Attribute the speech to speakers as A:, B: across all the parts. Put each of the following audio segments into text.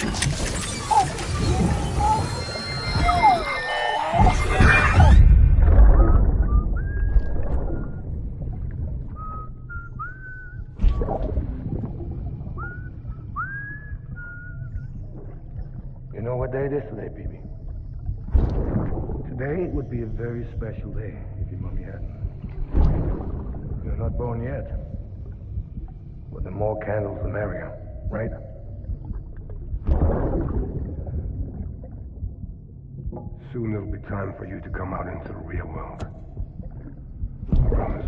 A: You know what day it is today, BB? Today would be a very special day if your mommy hadn't. You're not born yet. But the more candles, the merrier, right? Soon it'll be time for you to come out into the real world. I promise.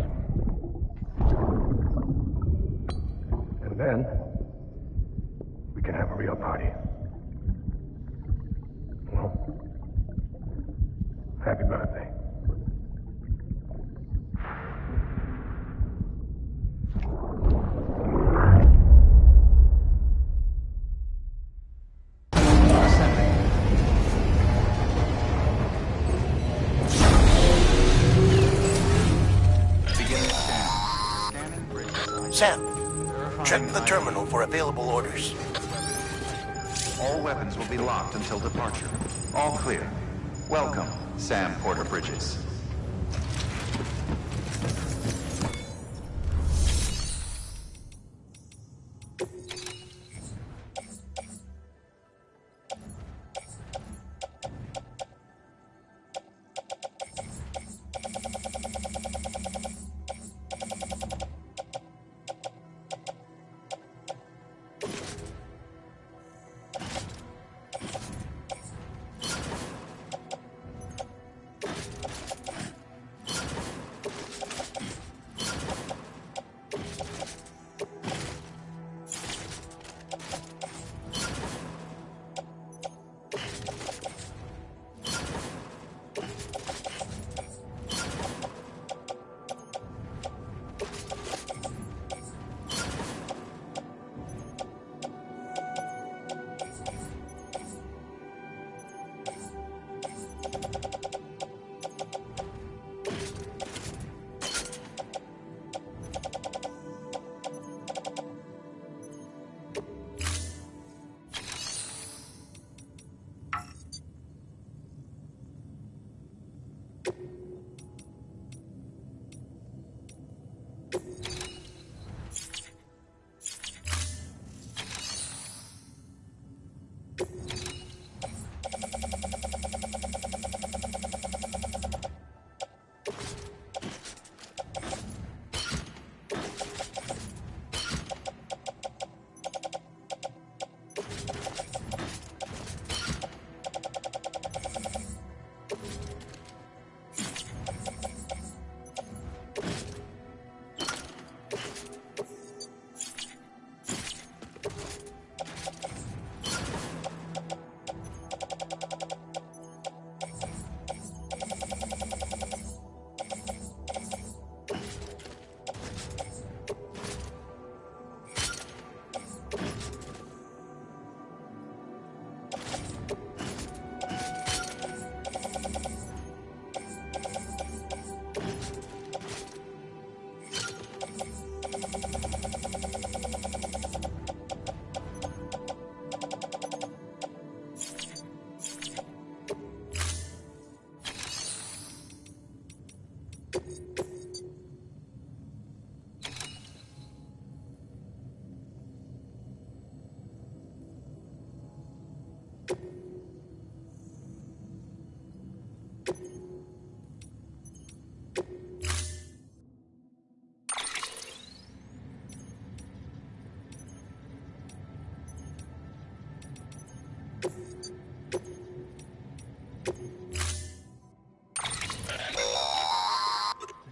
A: And then, we can have a real party. Well, happy birthday.
B: Sam, check the terminal for available orders.
C: All weapons will be locked until departure. All clear. Welcome, Sam Porter Bridges.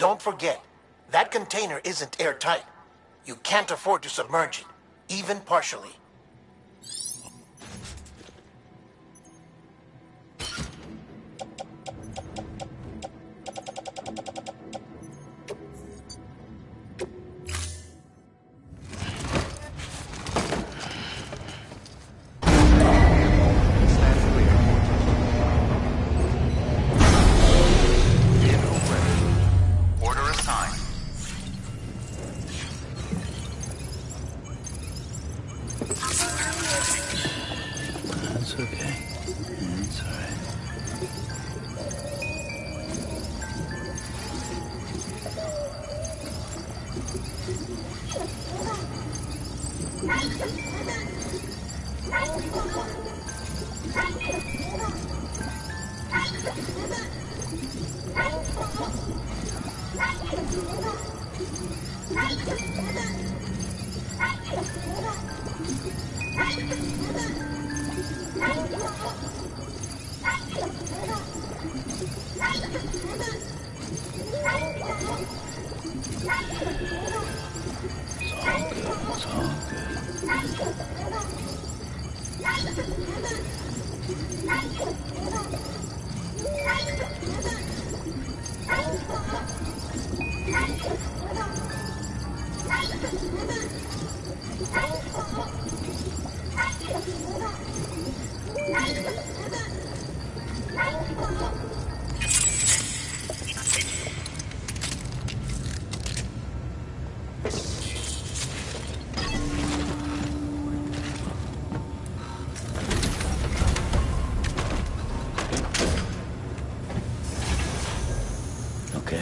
B: Don't forget, that container isn't airtight. You can't afford to submerge it, even partially.
D: It's okay. It's all right. Okay.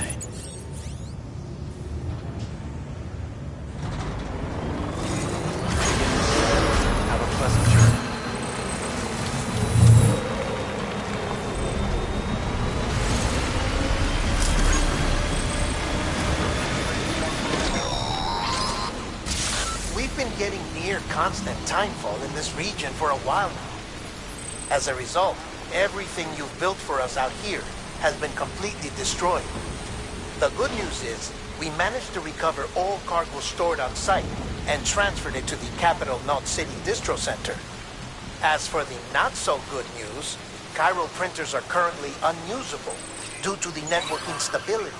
C: Have a pleasant journey.
B: We've been getting near constant timefall in this region for a while now. As a result, everything you've built for us out here has been completely destroyed. The good news is, we managed to recover all cargo stored on site and transferred it to the Capital Knot City Distro Center. As for the not-so-good news, Chiral printers are currently unusable due to the network instability.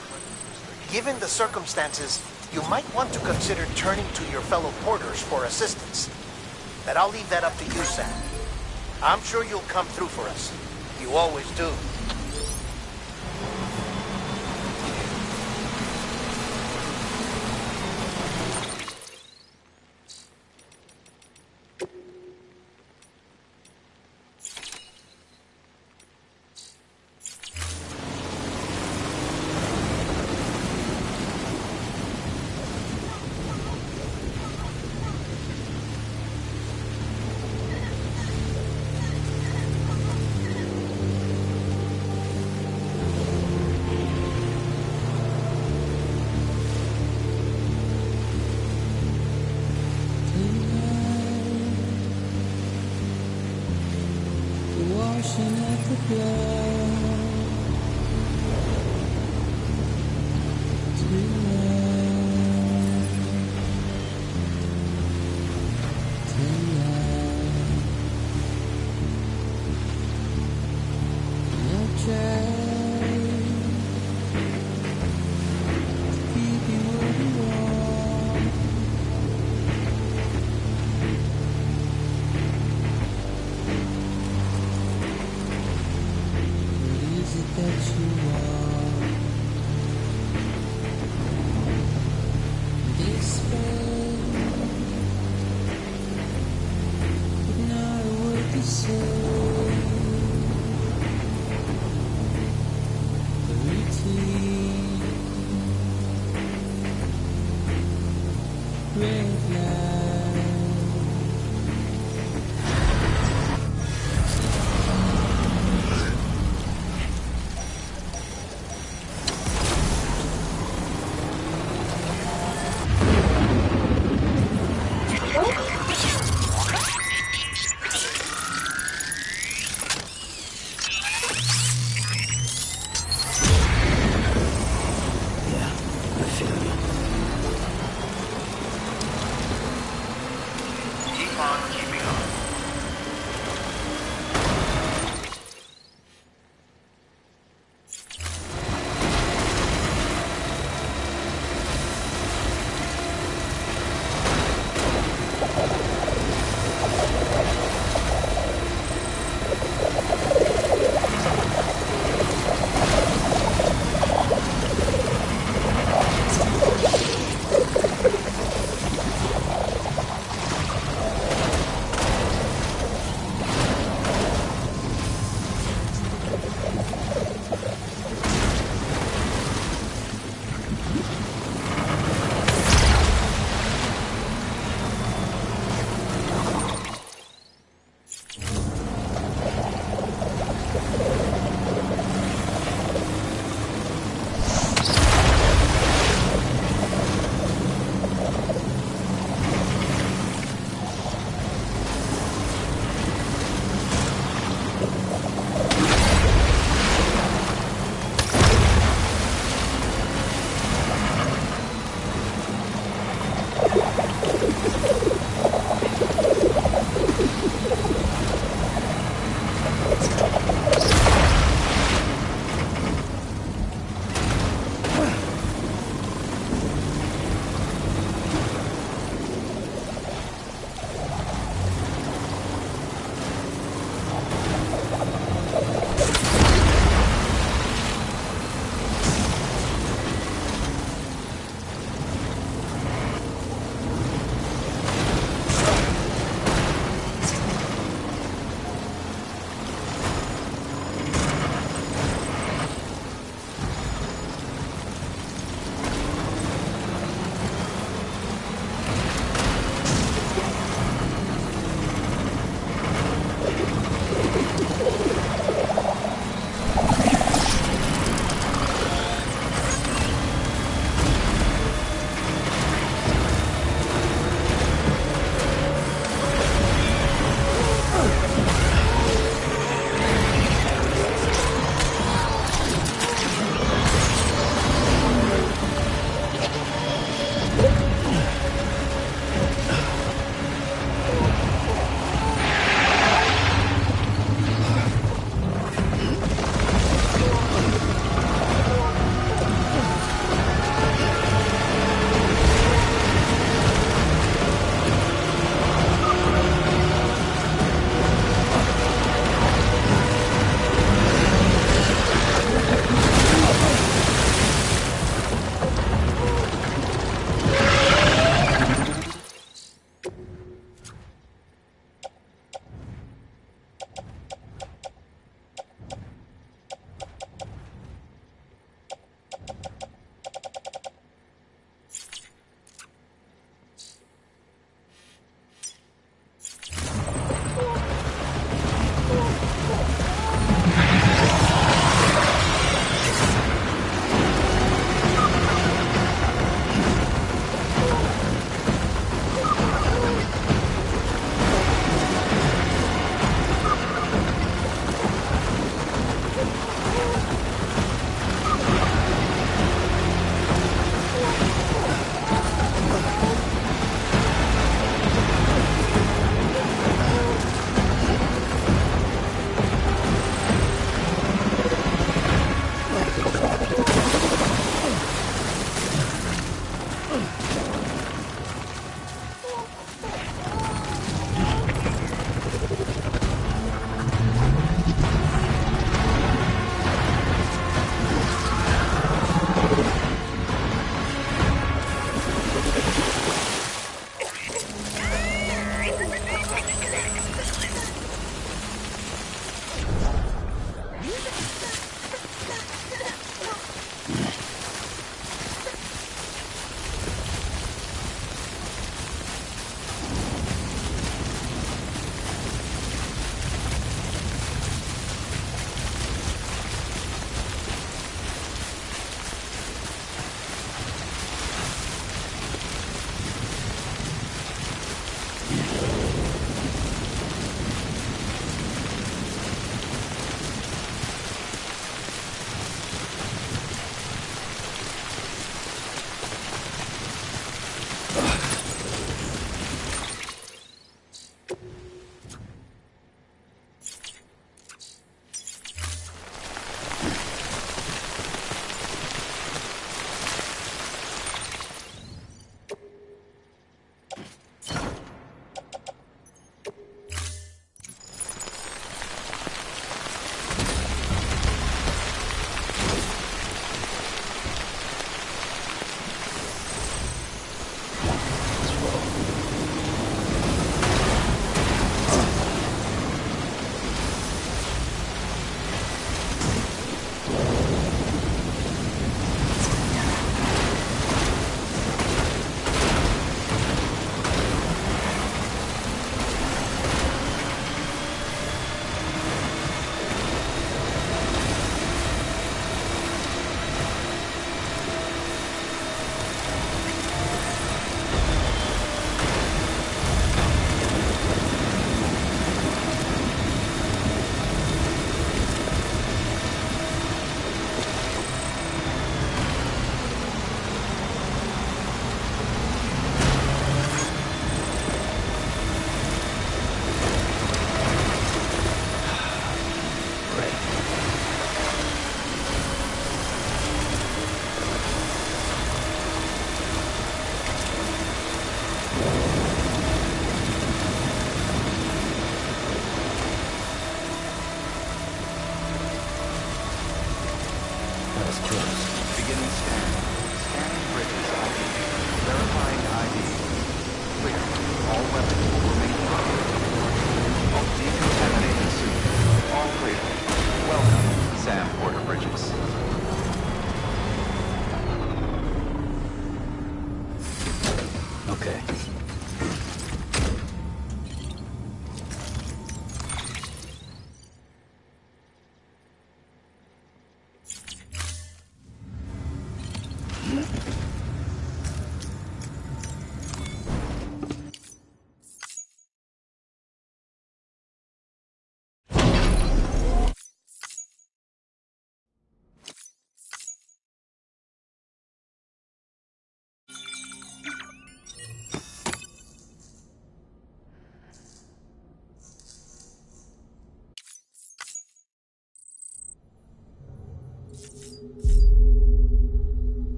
B: Given the circumstances, you might want to consider turning to your fellow porters for assistance. But I'll leave that up to you, Sam. I'm sure you'll come through for us. You always do.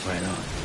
D: Right on.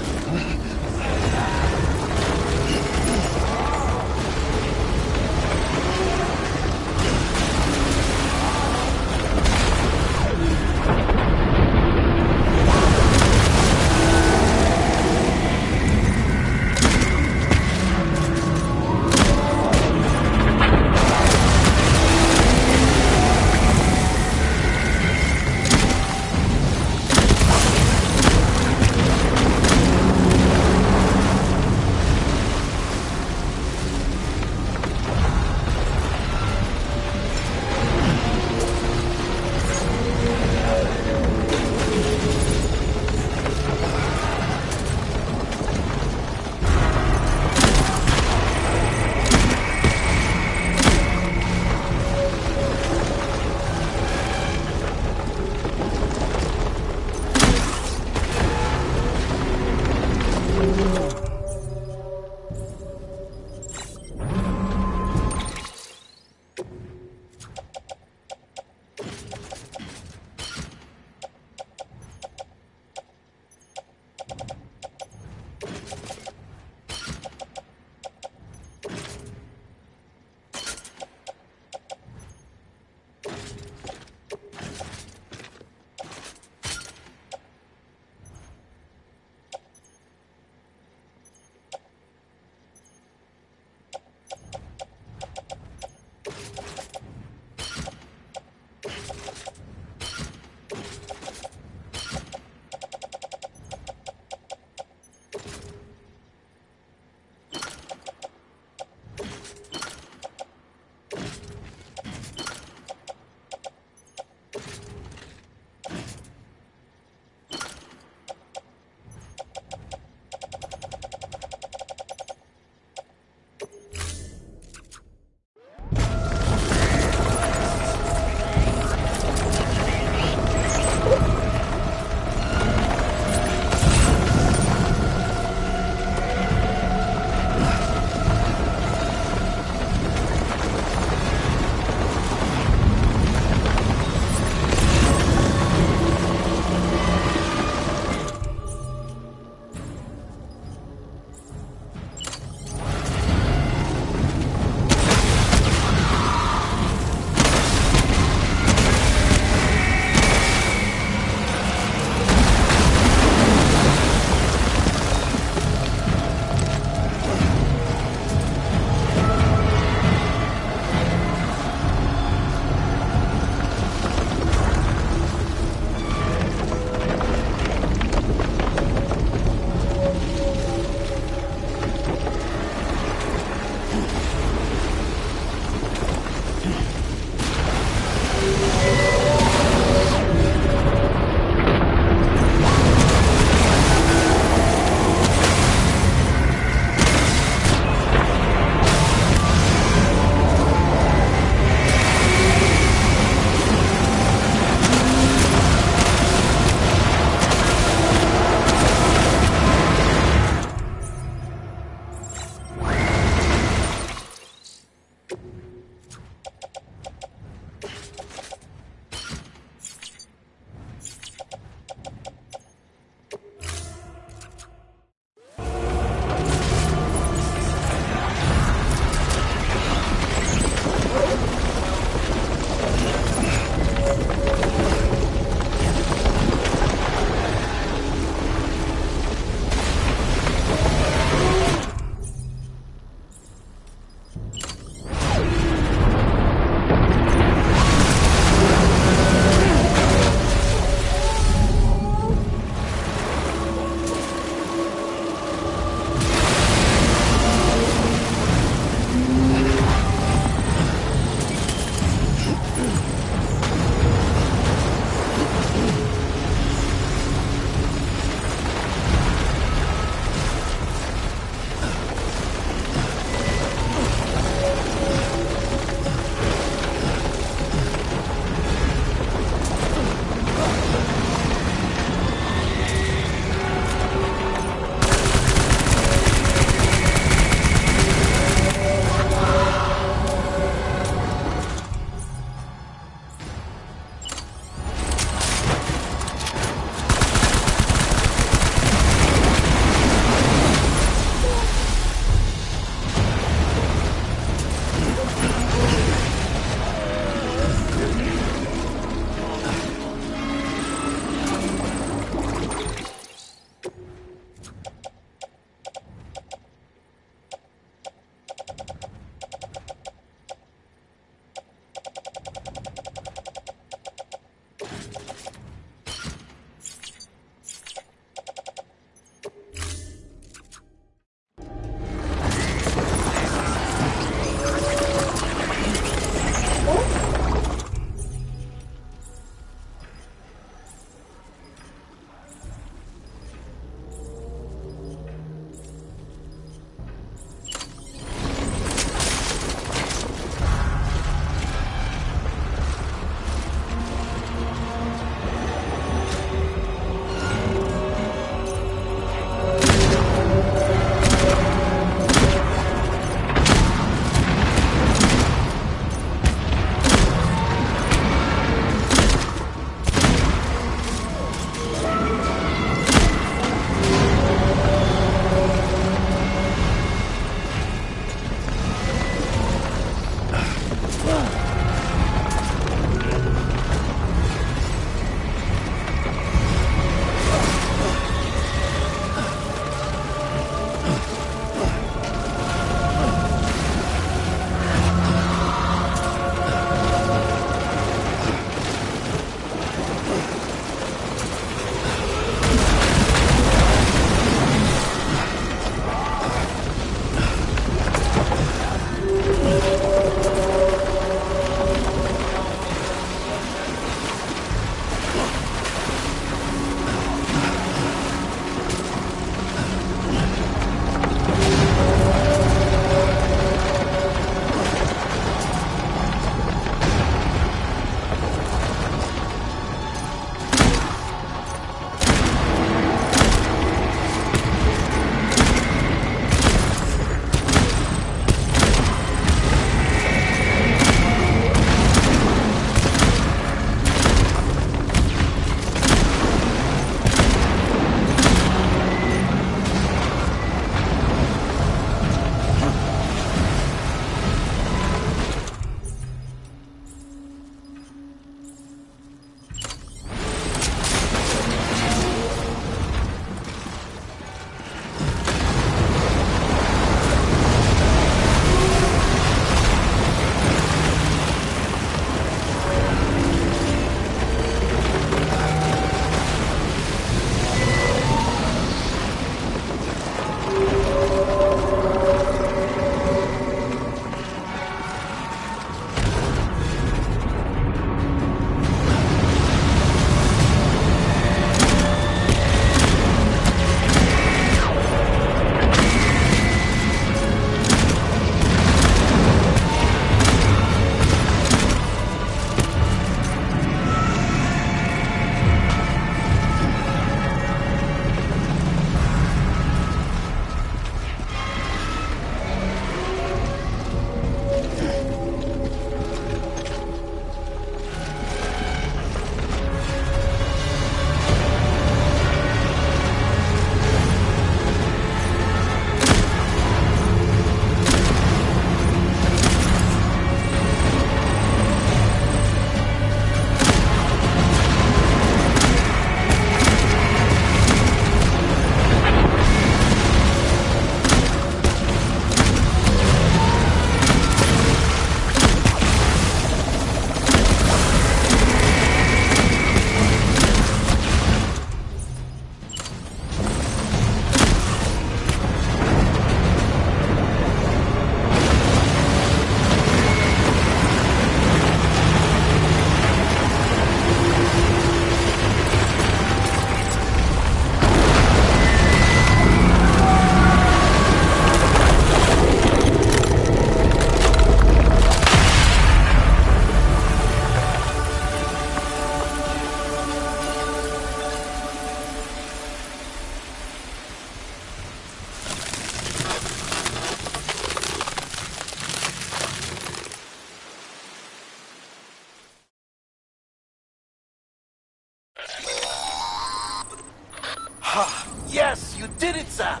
B: Yes, you did it, Sam!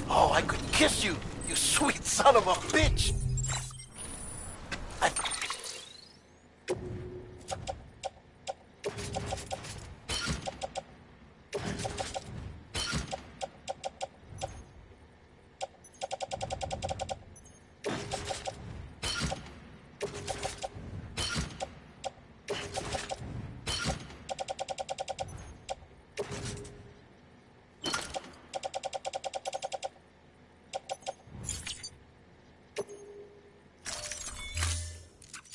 B: Oh, I could kiss you, you sweet son of a bitch!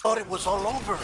B: Thought it was all over.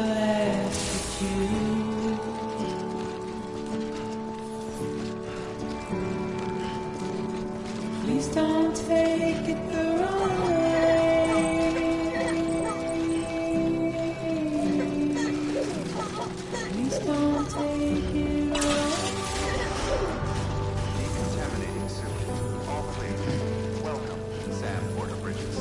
E: ask you. Please don't take it the wrong way. Please don't take it wrong.
C: Decontaminating suit. All clear. Welcome, Sam Porter Bridges.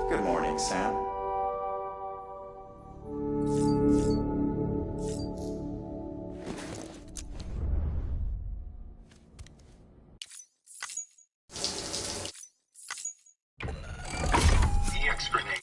C: Good morning, Sam.
F: EX grenade.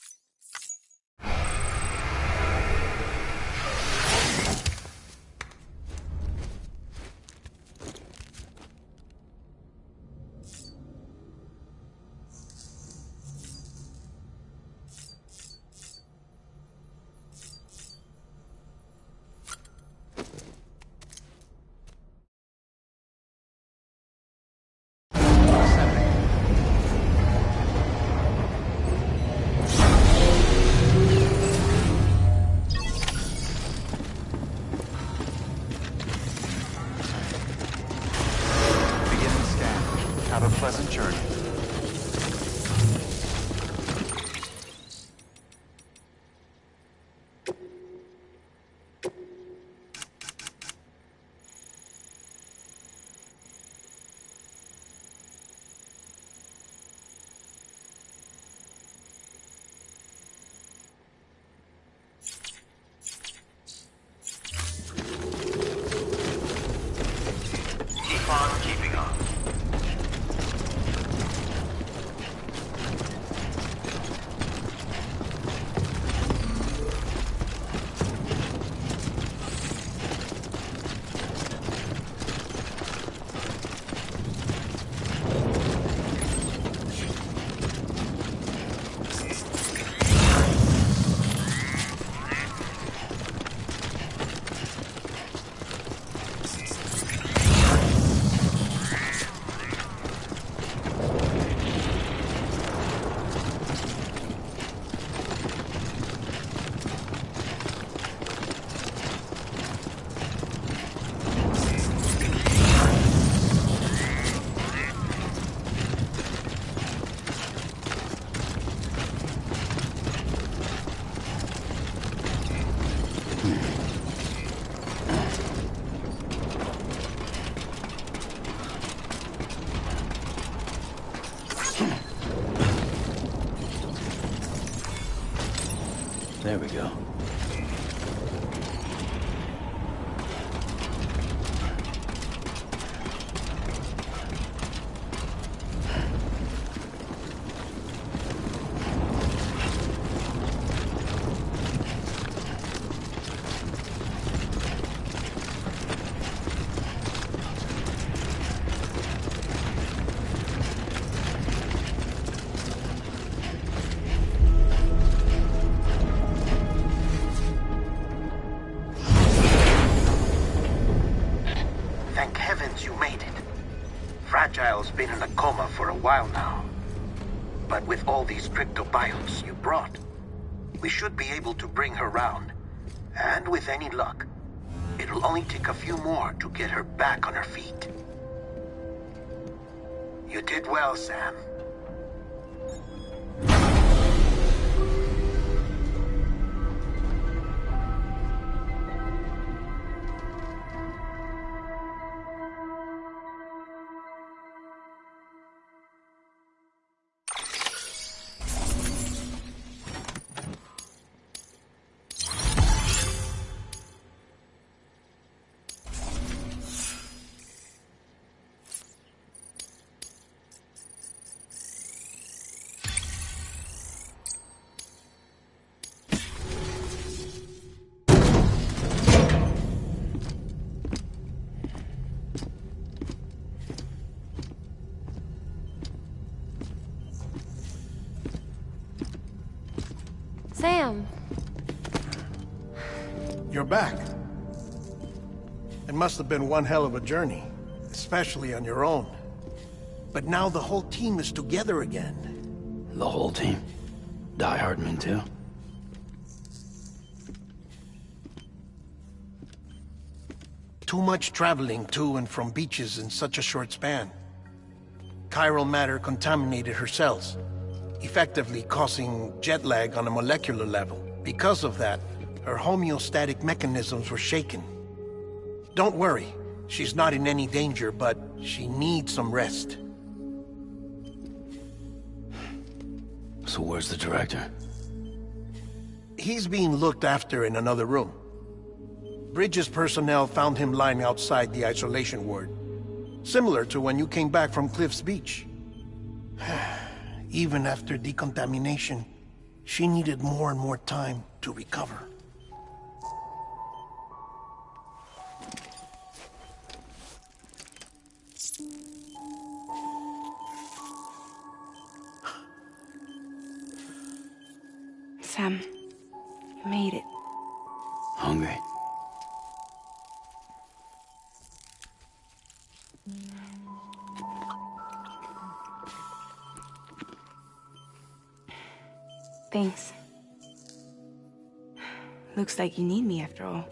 C: Beginning scan. Have a pleasant journey.
F: Keep on keeping on.
D: There we go.
B: coma for a while now. But with all these cryptobiotes you brought, we should be able to bring her round. And with any luck, it'll only take a few more to get her back on her feet. You did well, Sam.
G: Sam.
H: You're back. It must have been one hell of a journey, especially on your own. But now the whole team is together again.
D: The whole team? Die Hardman too?
H: Too much traveling to and from beaches in such a short span. Chiral matter contaminated her cells, effectively causing jet lag on a molecular level. Because of that, her homeostatic mechanisms were shaken. Don't worry, she's not in any danger, but she needs some rest.
D: So where's the director?
H: He's being looked after in another room. Bridges personnel found him lying outside the isolation ward. Similar to when you came back from Cliff's Beach. Even after decontamination, she needed more and more time to recover.
I: Sam, you made it.
D: Hungry?
I: Thanks. Looks like you need me after all.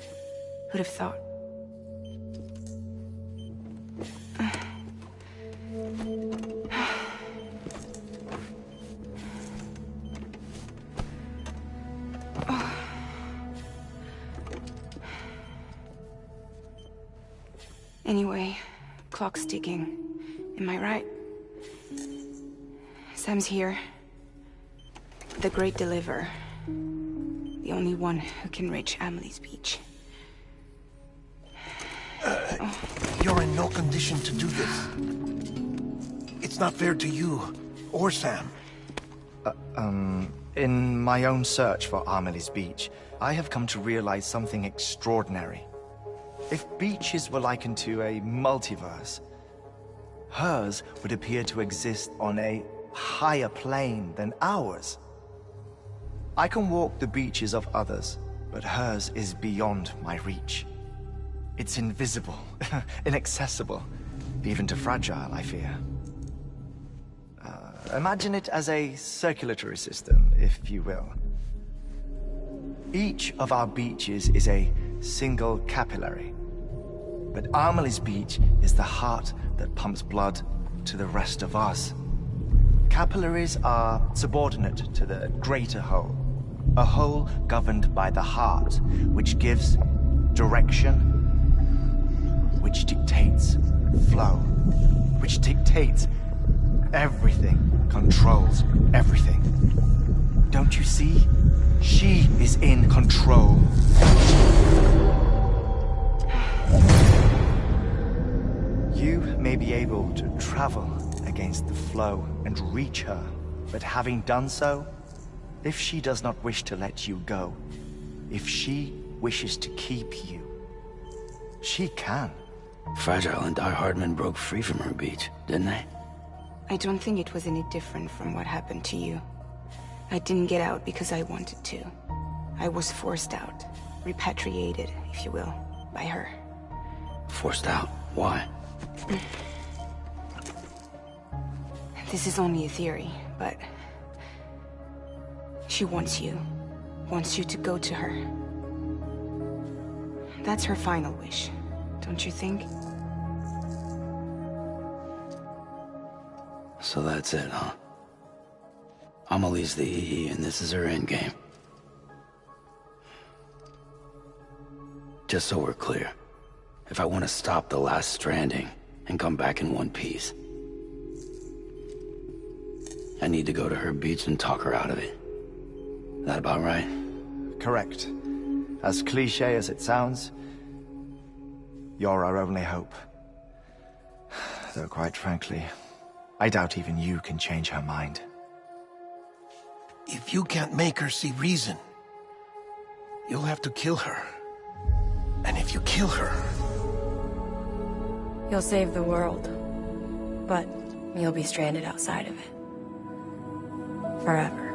I: Who'd have thought? Anyway, clock's ticking. Am I right? Sam's here. The Great Deliverer. The only one who can reach Amelie's Beach.
H: You're in no condition to do this. It's not fair to you, or Sam.
J: In my own search for Amelie's Beach, I have come to realize something extraordinary. If beaches were likened to a multiverse, hers would appear to exist on a higher plane than ours. I can walk the beaches of others, but hers is beyond my reach. It's invisible, inaccessible, even to fragile, I fear. Imagine it as a circulatory system, if you will. Each of our beaches is a single capillary. But Amelie's Beach is the heart that pumps blood to the rest of us. Capillaries are subordinate to the greater whole. A whole governed by the heart, which gives direction, which dictates flow, which dictates everything, controls everything. Don't you see? She is in control. You may be able to travel against the flow and reach her, but having done so, if she does not wish to let you go, if she wishes to keep you, she can.
D: Fragile and Die Hardman broke free from her beach, didn't they?
I: I don't think it was any different from what happened to you. I didn't get out because I wanted to. I was forced out. Repatriated, if you will, by her.
D: Forced out? Why?
I: This is only a theory, but... she wants you. Wants you to go to her. That's her final wish, don't you think?
D: So that's it, huh? Amelie's the EE, and this is her endgame. Just so we're clear, if I want to stop the last Stranding and come back in one piece, I need to go to her beach and talk her out of it. That about right?
J: Correct. As cliché as it sounds, you're our only hope. Though quite frankly, I doubt even you can change her mind.
H: If you can't make her see reason, you'll have to kill her. And if you kill her...
G: You'll save the world, but you'll be stranded outside of it. Forever.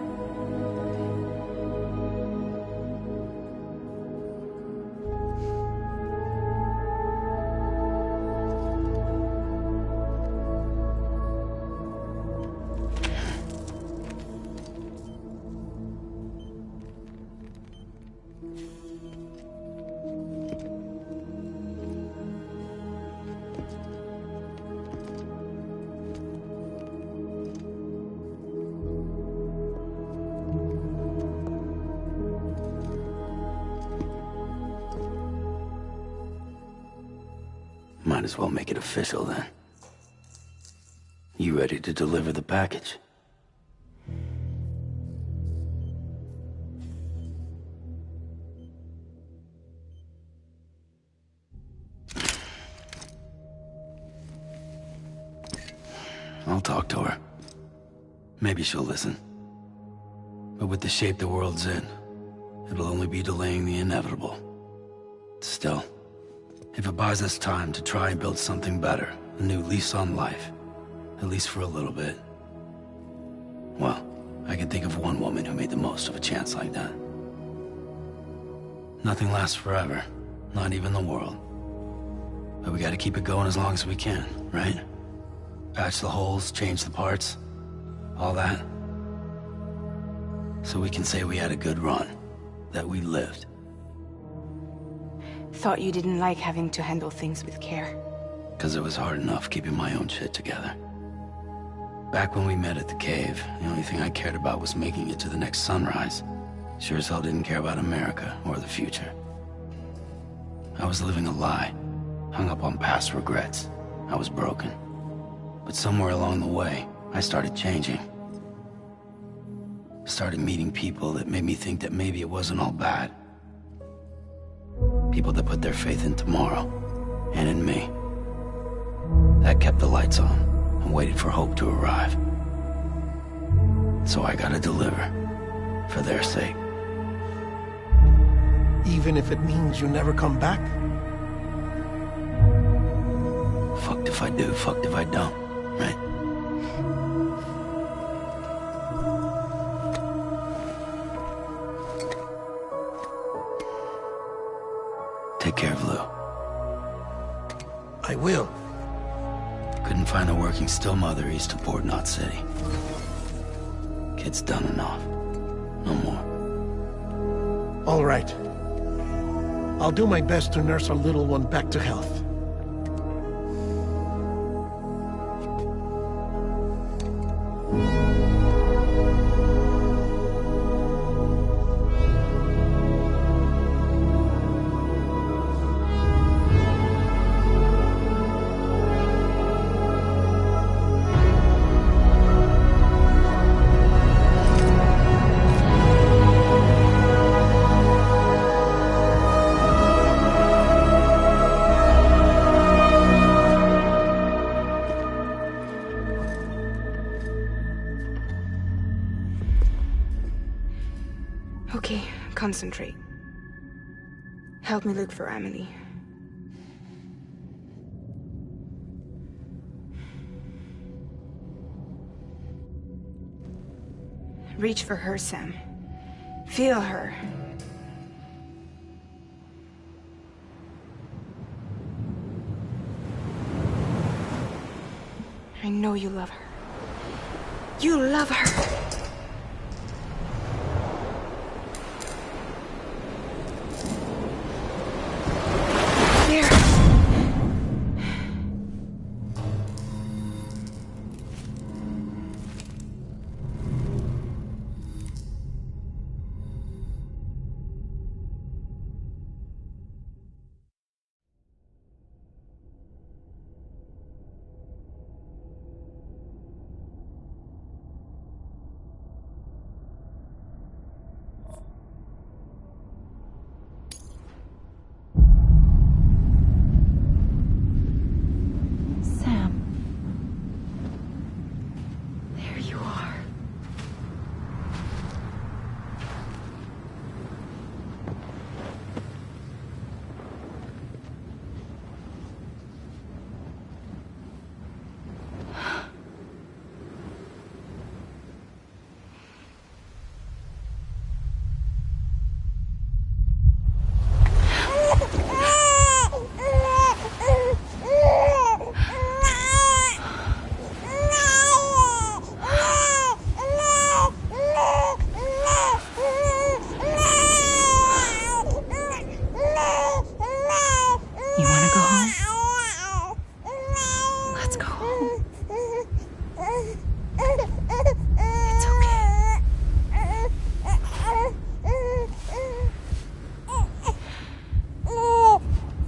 D: Might as well make it official then. You ready to deliver the package? I'll talk to her. Maybe she'll listen. But with the shape the world's in, it'll only be delaying the inevitable. Still, if it buys us time to try and build something better, a new lease on life, at least for a little bit, well, I can think of one woman who made the most of a chance like that. Nothing lasts forever, not even the world. But we gotta keep it going as long as we can, right? Patch the holes, change the parts, all that. So we can say we had a good run, that we lived.
I: Thought you didn't like having to handle things with care.
D: 'Cause it was hard enough keeping my own shit together. Back when we met at the cave, the only thing I cared about was making it to the next sunrise. Sure as hell didn't care about America or the future. I was living a lie, hung up on past regrets. I was broken. But somewhere along the way, I started changing. Started meeting people that made me think that maybe it wasn't all bad. People that put their faith in tomorrow, and in me. That kept the lights on, and waited for hope to arrive. So I gotta deliver, for their sake.
H: Even if it means you never come back?
D: Fucked if I do, fucked if I don't, right? Take care of Lou.
H: I will.
D: Couldn't find a working still mother east of Port Knot City. Kid's done enough. No more.
H: All right. I'll do my best to nurse our little one back to health.
I: Okay, concentrate. Help me look for Emily. Reach for her, Sam. Feel her. I know you love her. You love her. There.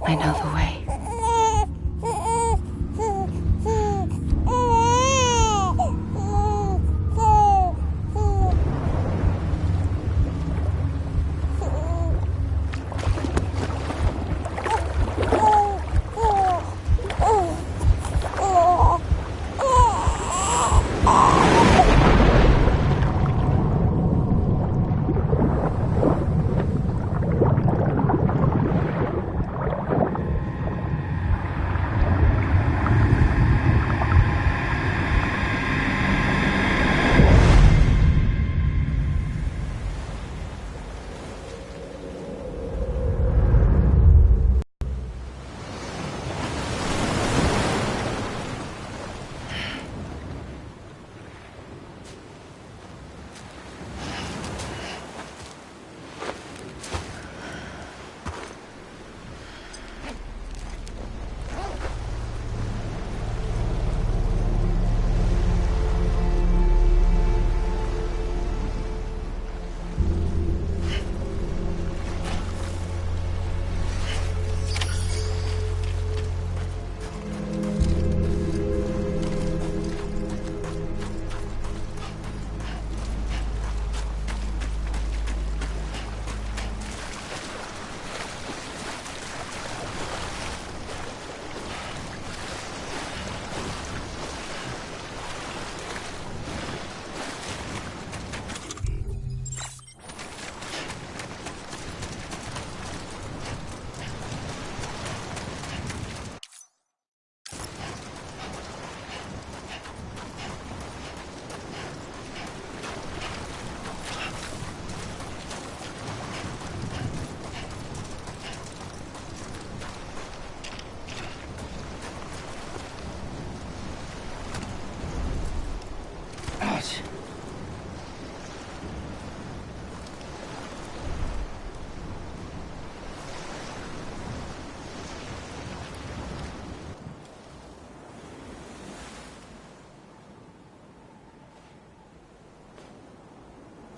I: I know the way.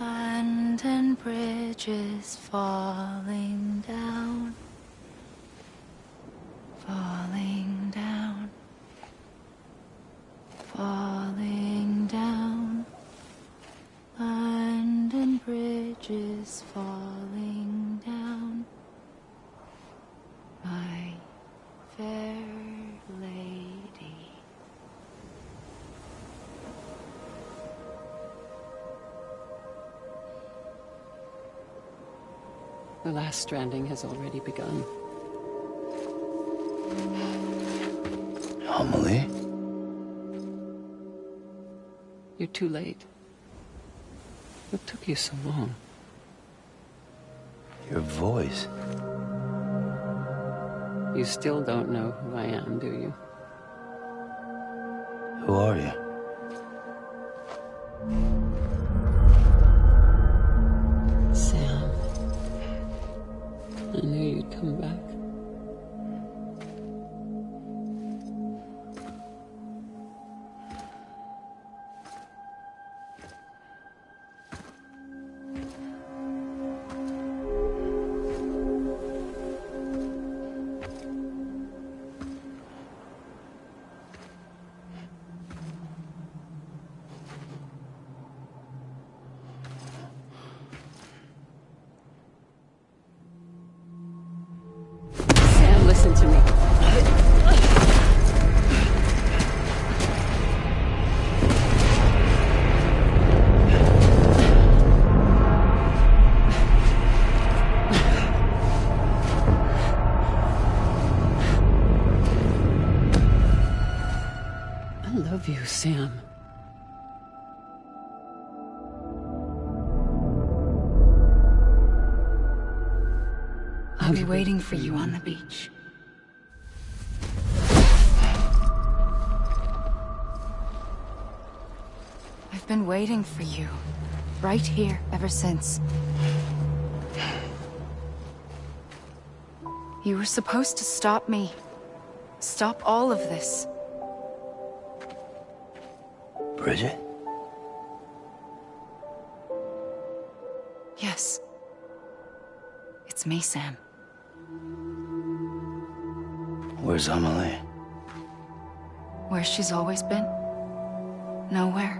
K: London Bridge is falling down, falling down, falling down. London Bridge is falling down, my fair lady.
L: The last stranding has already begun.
D: Amelie?
L: You're too late. What took you so long?
D: Your voice.
L: You still don't know who I am, do you?
D: Who are you?
L: come back? Listen to me. I love you, Sam.
I: I'll be waiting for you on the beach. I've been waiting for you, right here, ever since. You were supposed to stop me. Stop all of this.
D: Bridget?
I: Yes. It's me, Sam.
D: Where's Amelie?
I: Where she's always been. Nowhere.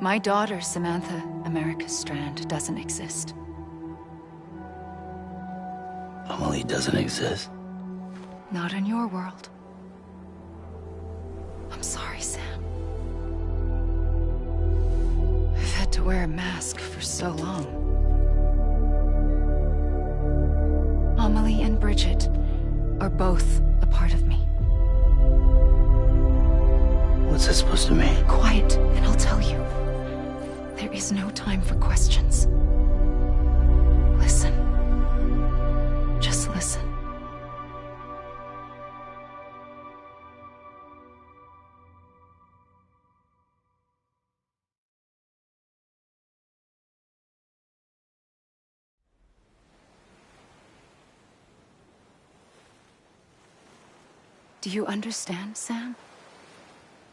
I: My daughter, Samantha America Strand, doesn't exist.
D: Amelie doesn't exist?
I: Not in your world. I'm sorry, Sam. I've had to wear a mask for so long. Amelie and Bridget are both a part of me.
D: What's that supposed to mean?
I: Quiet, and I'll tell you. There is no time for questions. Listen. Just listen. Do you understand, Sam?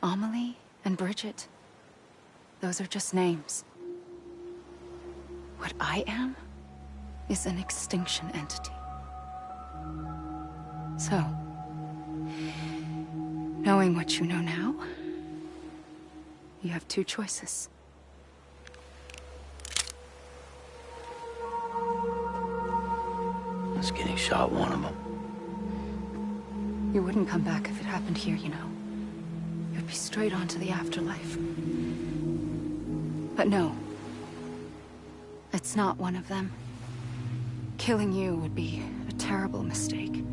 I: Amelie and Bridget, those are just names. What I am is an extinction entity. So, knowing what you know now, you have two choices.
D: Was getting shot one of them.
I: You wouldn't come back if it happened here, you know. You'd be straight on to the afterlife. But no. It's not one of them. Killing you would be a terrible mistake.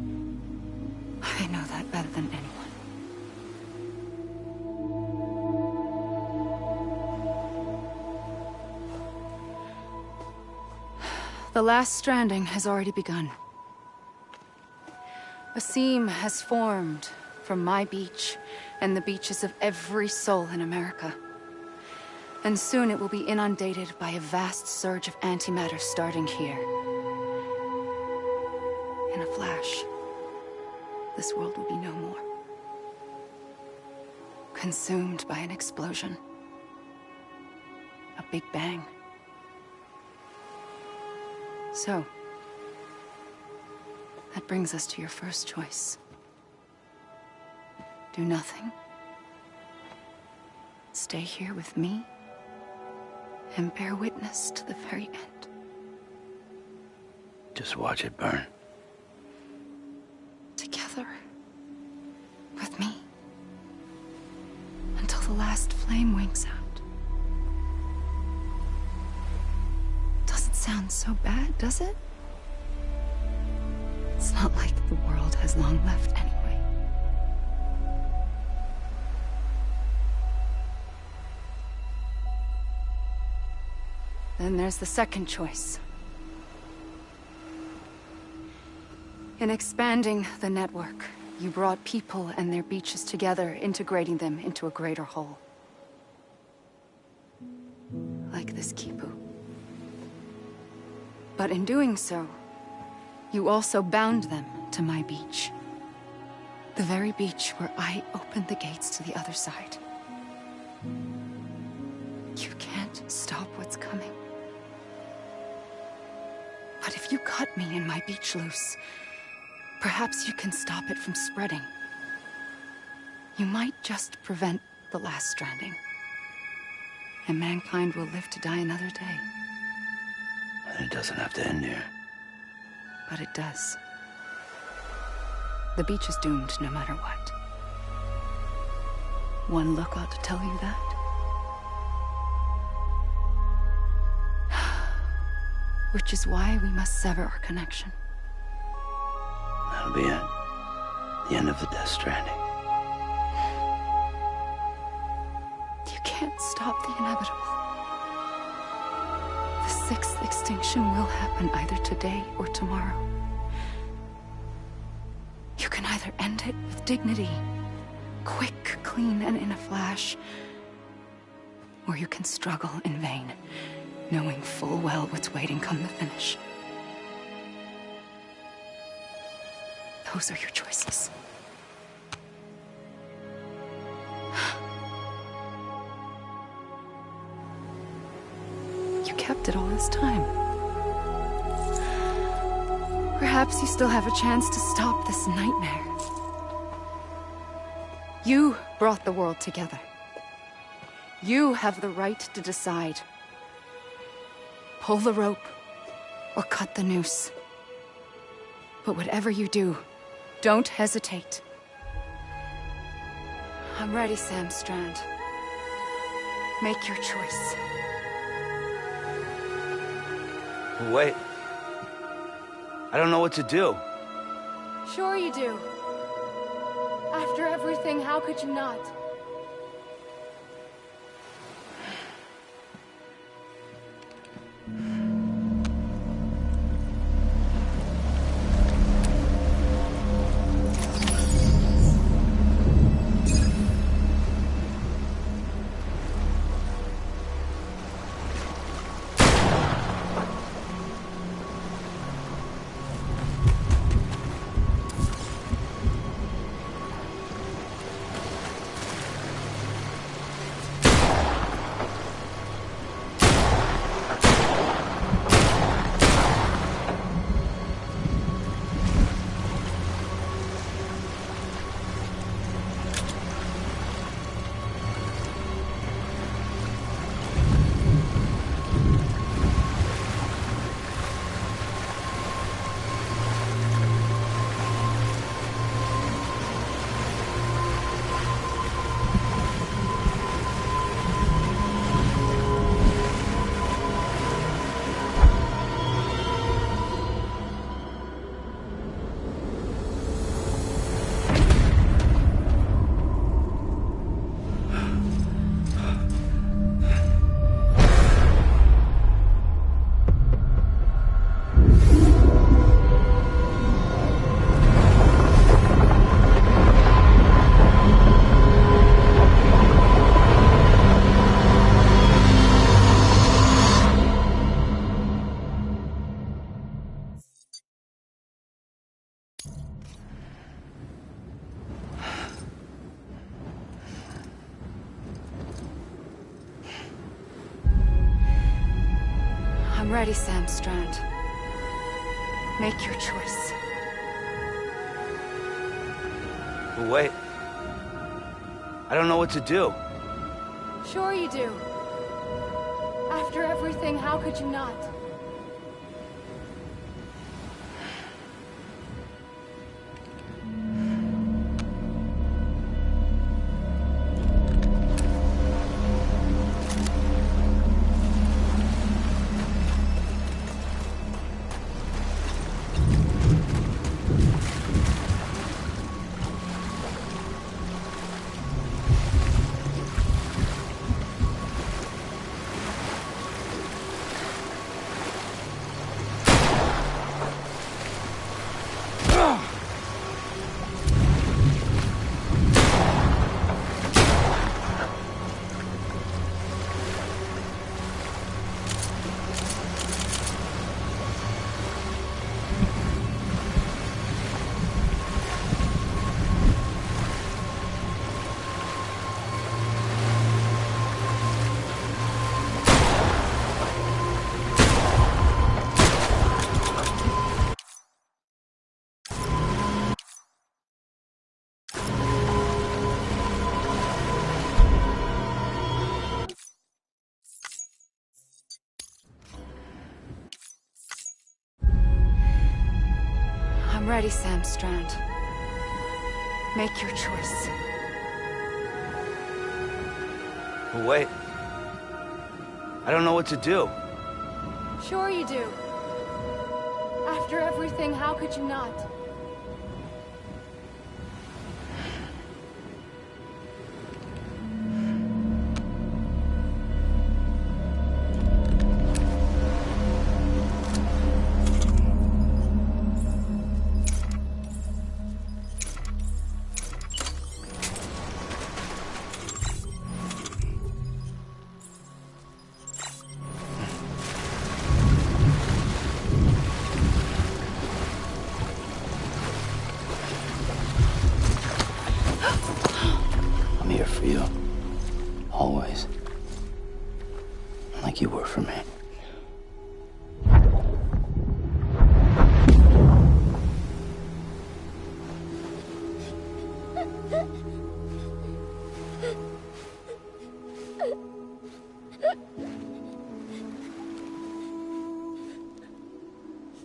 I: I know that better than anyone. The last stranding has already begun. A seam has formed from my beach and the beaches of every soul in America. And soon it will be inundated by a vast surge of antimatter starting here. In a flash, this world will be no more. Consumed by an explosion. A big bang. So, that brings us to your first choice. Do nothing. Stay here with me. And bear witness to the very end.
D: Just watch it burn.
I: Together. With me. Until the last flame winks out. Doesn't sound so bad, does it? It's not like the world has long left anyway. Then there's the second choice. In expanding the network, you brought people and their beaches together, integrating them into a greater whole. Like this Kipu. But in doing so, you also bound them to my beach. The very beach where I opened the gates to the other side. You can't stop what's coming. But if you cut me and my beach loose, perhaps you can stop it from spreading. You might just prevent the last stranding. And mankind will live to die another day.
D: And it doesn't have to end here.
I: But it does. The beach is doomed no matter what. One look ought to tell you that. Which is why we must sever our connection.
D: That'll be it. The end of the Death Stranding.
I: You can't stop the inevitable. The sixth extinction will happen either today or tomorrow. You can either end it with dignity, quick, clean, and in a flash, or you can struggle in vain, knowing full well what's waiting come the finish. Those are your choices. You kept it all this time. Perhaps you still have a chance to stop this nightmare. You brought the world together. You have the right to decide. Pull the rope, or cut the noose. But whatever you do, don't hesitate. I'm ready, Sam Strand. Make your choice.
D: Wait. I don't know what to do.
I: Sure you do. After everything, how could you not? I'm ready, Sam Strand. Make your choice.
D: Wait. I don't know what to do.
I: Sure you do. After everything, how could you not? I'm ready, Sam Strand. Make your choice.
J: But wait. I don't know what to do.
I: Sure you do. After everything, how could you not?
D: I'm here for you. Always. Like you were for me.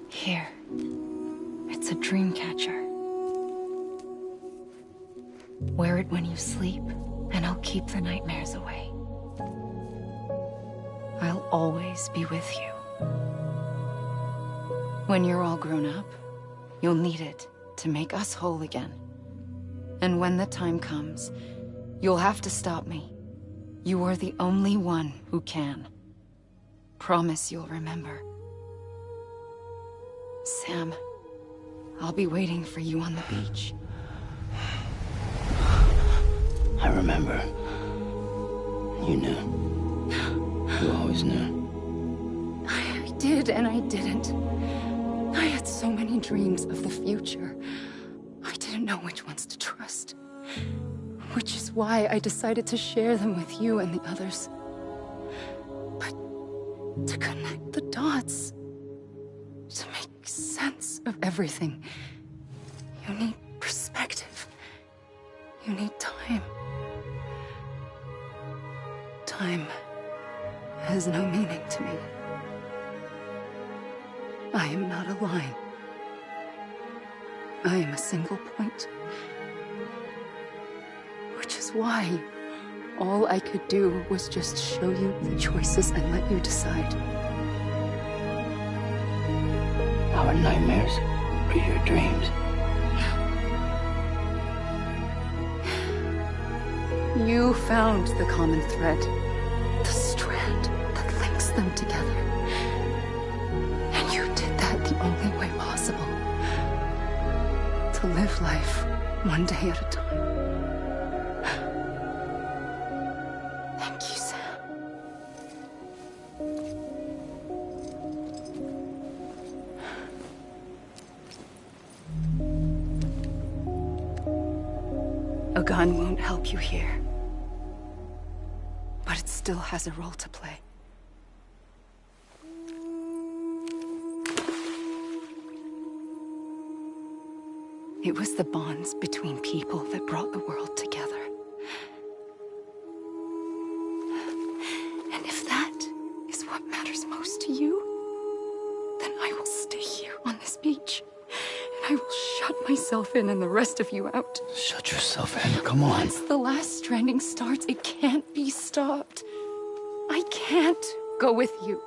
I: Here. It's a dream catcher. Wear it when you sleep, and I'll keep the nightmares away. I'll always be with you. When you're all grown up, you'll need it to make us whole again. And when the time comes, you'll have to stop me. You are the only one who can. Promise you'll remember. Sam, I'll be waiting for you on the beach.
D: I remember. You knew. You always knew.
I: I did and I didn't. I had so many dreams of the future. I didn't know which ones to trust. Which is why I decided to share them with you and the others. But to connect the dots, to make sense of everything, you need perspective. You need time. Time has no meaning to me. I am not a line. I am a single point. Which is why all I could do was just show you the choices and let you decide.
D: Our nightmares are your dreams.
I: You found the common thread, the strand that links them together. And you did that the only way possible. To live life one day at a time. Thank you, Sam. A gun won't help you here. But it still has a role to play. It was the bonds between people that brought the world together. And if that is what matters most to you, then I will stay here on this beach. And I will shut myself in and the rest of you out.
D: Shut yourself in, come on.
I: Once the last stranding starts, it can't be stopped. I can't go with you.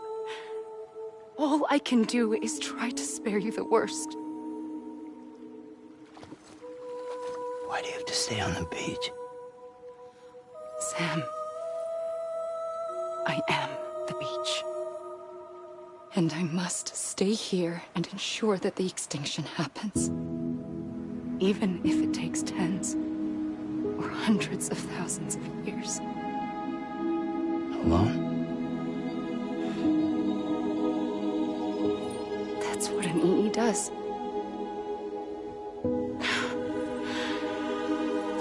I: All I can do is try to spare you the worst.
D: Why do you have to stay on the beach?
I: Sam, I am the beach. And I must stay here and ensure that the extinction happens. Even if it takes tens or hundreds of thousands of years.
D: Alone?
I: That's what an EE does.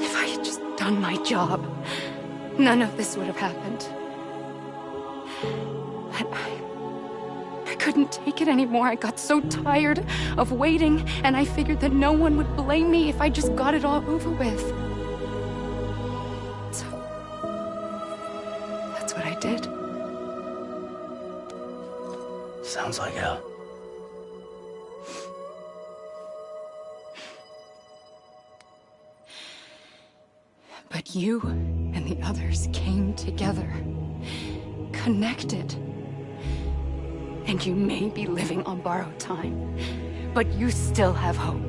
I: If I had just done my job, none of this would have happened. But I couldn't take it anymore. I got so tired of waiting, and I figured that no one would blame me if I just got it all over with. So, that's what I did.
D: Sounds like hell.
I: But you and the others came together, connected. And you may be living on borrowed time, but you still have hope.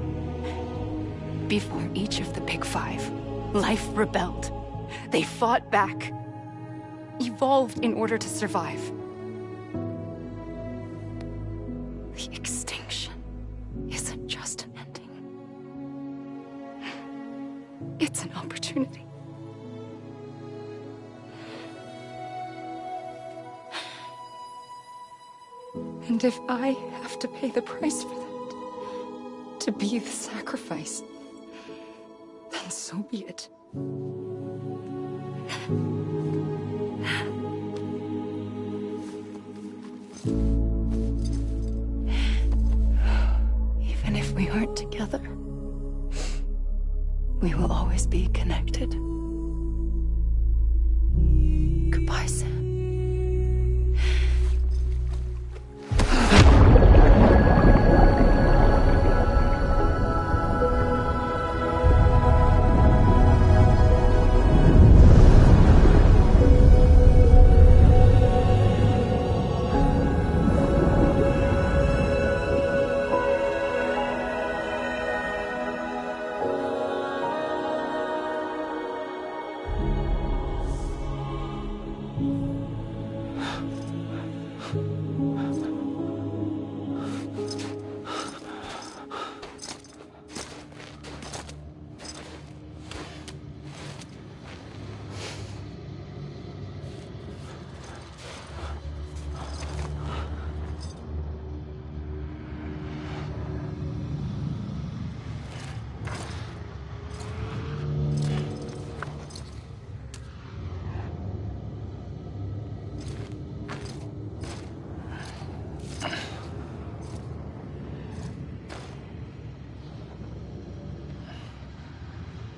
I: Before each of the Big Five, life rebelled. They fought back, evolved in order to survive. The extinction isn't just an ending. It's an opportunity. And if I have to pay the price for that, to be the sacrifice, then so be it. Even if we aren't together, we will always be connected. Goodbye, Sam.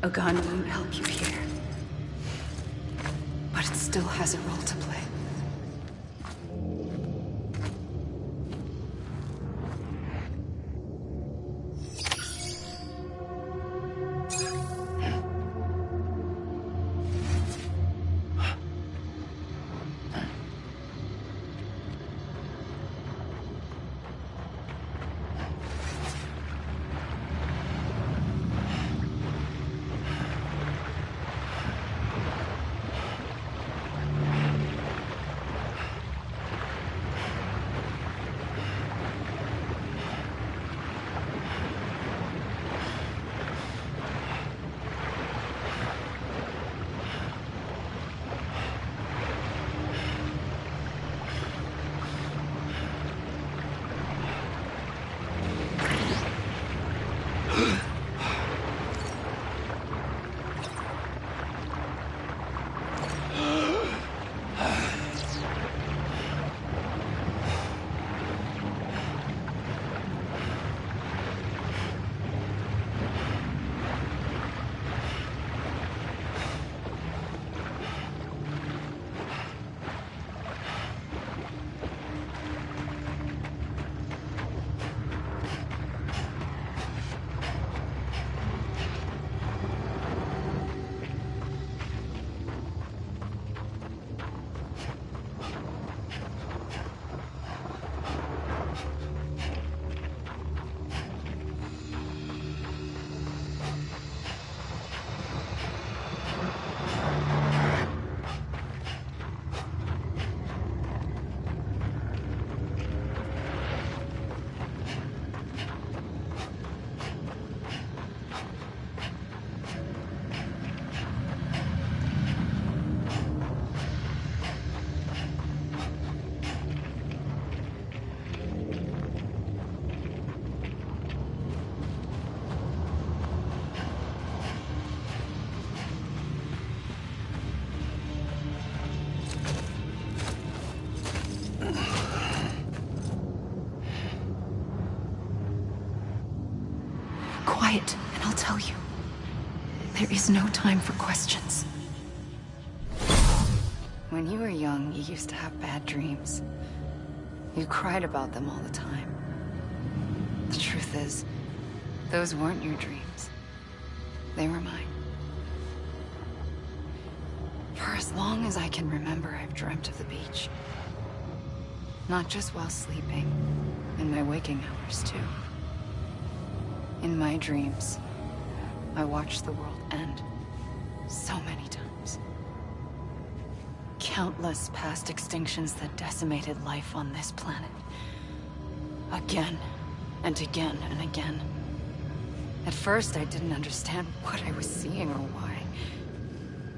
I: A gun won't help you here, but it still has a role to play. Quiet, and I'll tell you. There is no time for questions. When you were young, you used to have bad dreams. You cried about them all the time. The truth is, those weren't your dreams. They were mine. as long as I can remember, I've dreamt of the beach. Not just while sleeping, in my waking hours too. In my dreams, I watched the world end so many times. Countless past extinctions that decimated life on this planet. Again, and again, and again. At first, I didn't understand what I was seeing or why.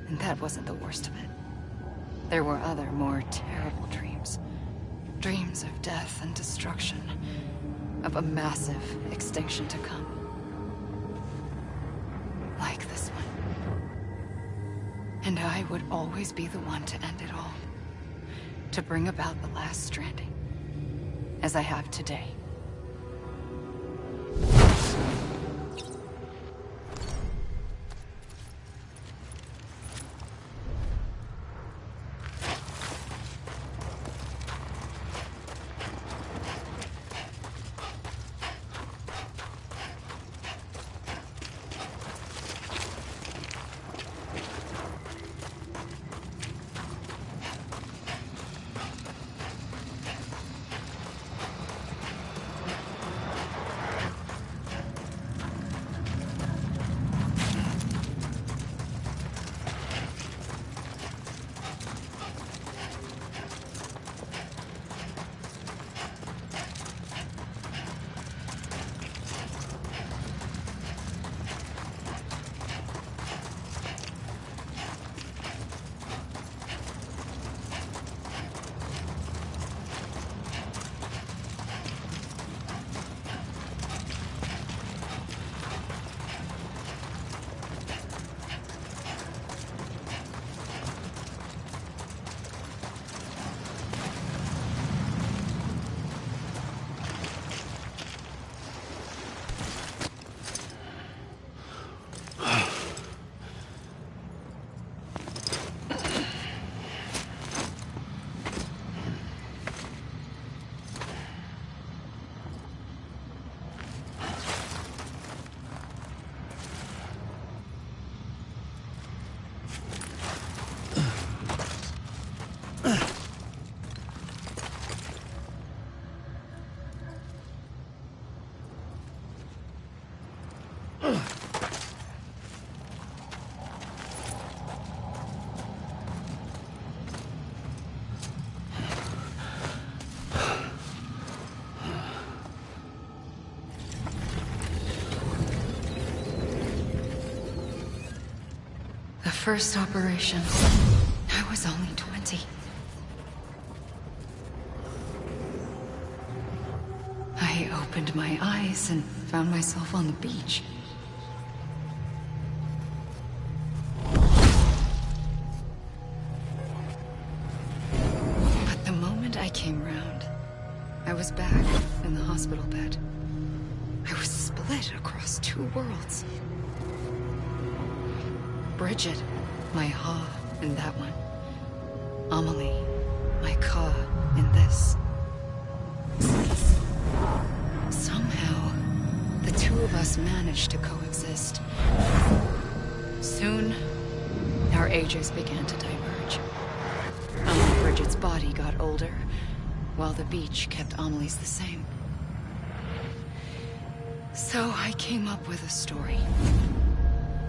I: And that wasn't the worst of it. There were other, more terrible dreams. Dreams of death and destruction. Of a massive extinction to come. Like this one. And I would always be the one to end it all. To bring about the last stranding. As I have today. First operation, I was only 20. I opened my eyes and found myself on the beach. But the moment I came round, I was back in the hospital bed. I was split across two worlds. Bridget, my Ha in that one. Amelie, my Ka in this. Somehow, the two of us managed to coexist. Soon, our ages began to diverge. Bridget's body got older, while the beach kept Amelie's the same. So I came up with a story.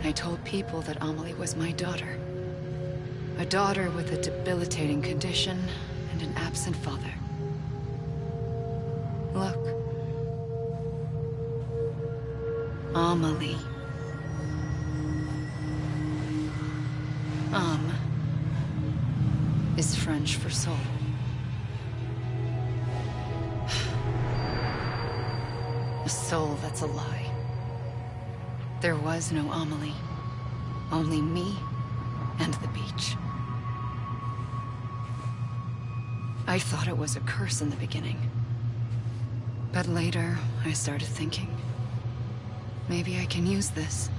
I: I told people that Amelie was my daughter. A daughter with a debilitating condition and an absent father. Look. Amelie. Is French for soul. A soul that's a lie. There was no Amelie. Only me and the beach. I thought it was a curse in the beginning. But later, I started thinking, maybe I can use this.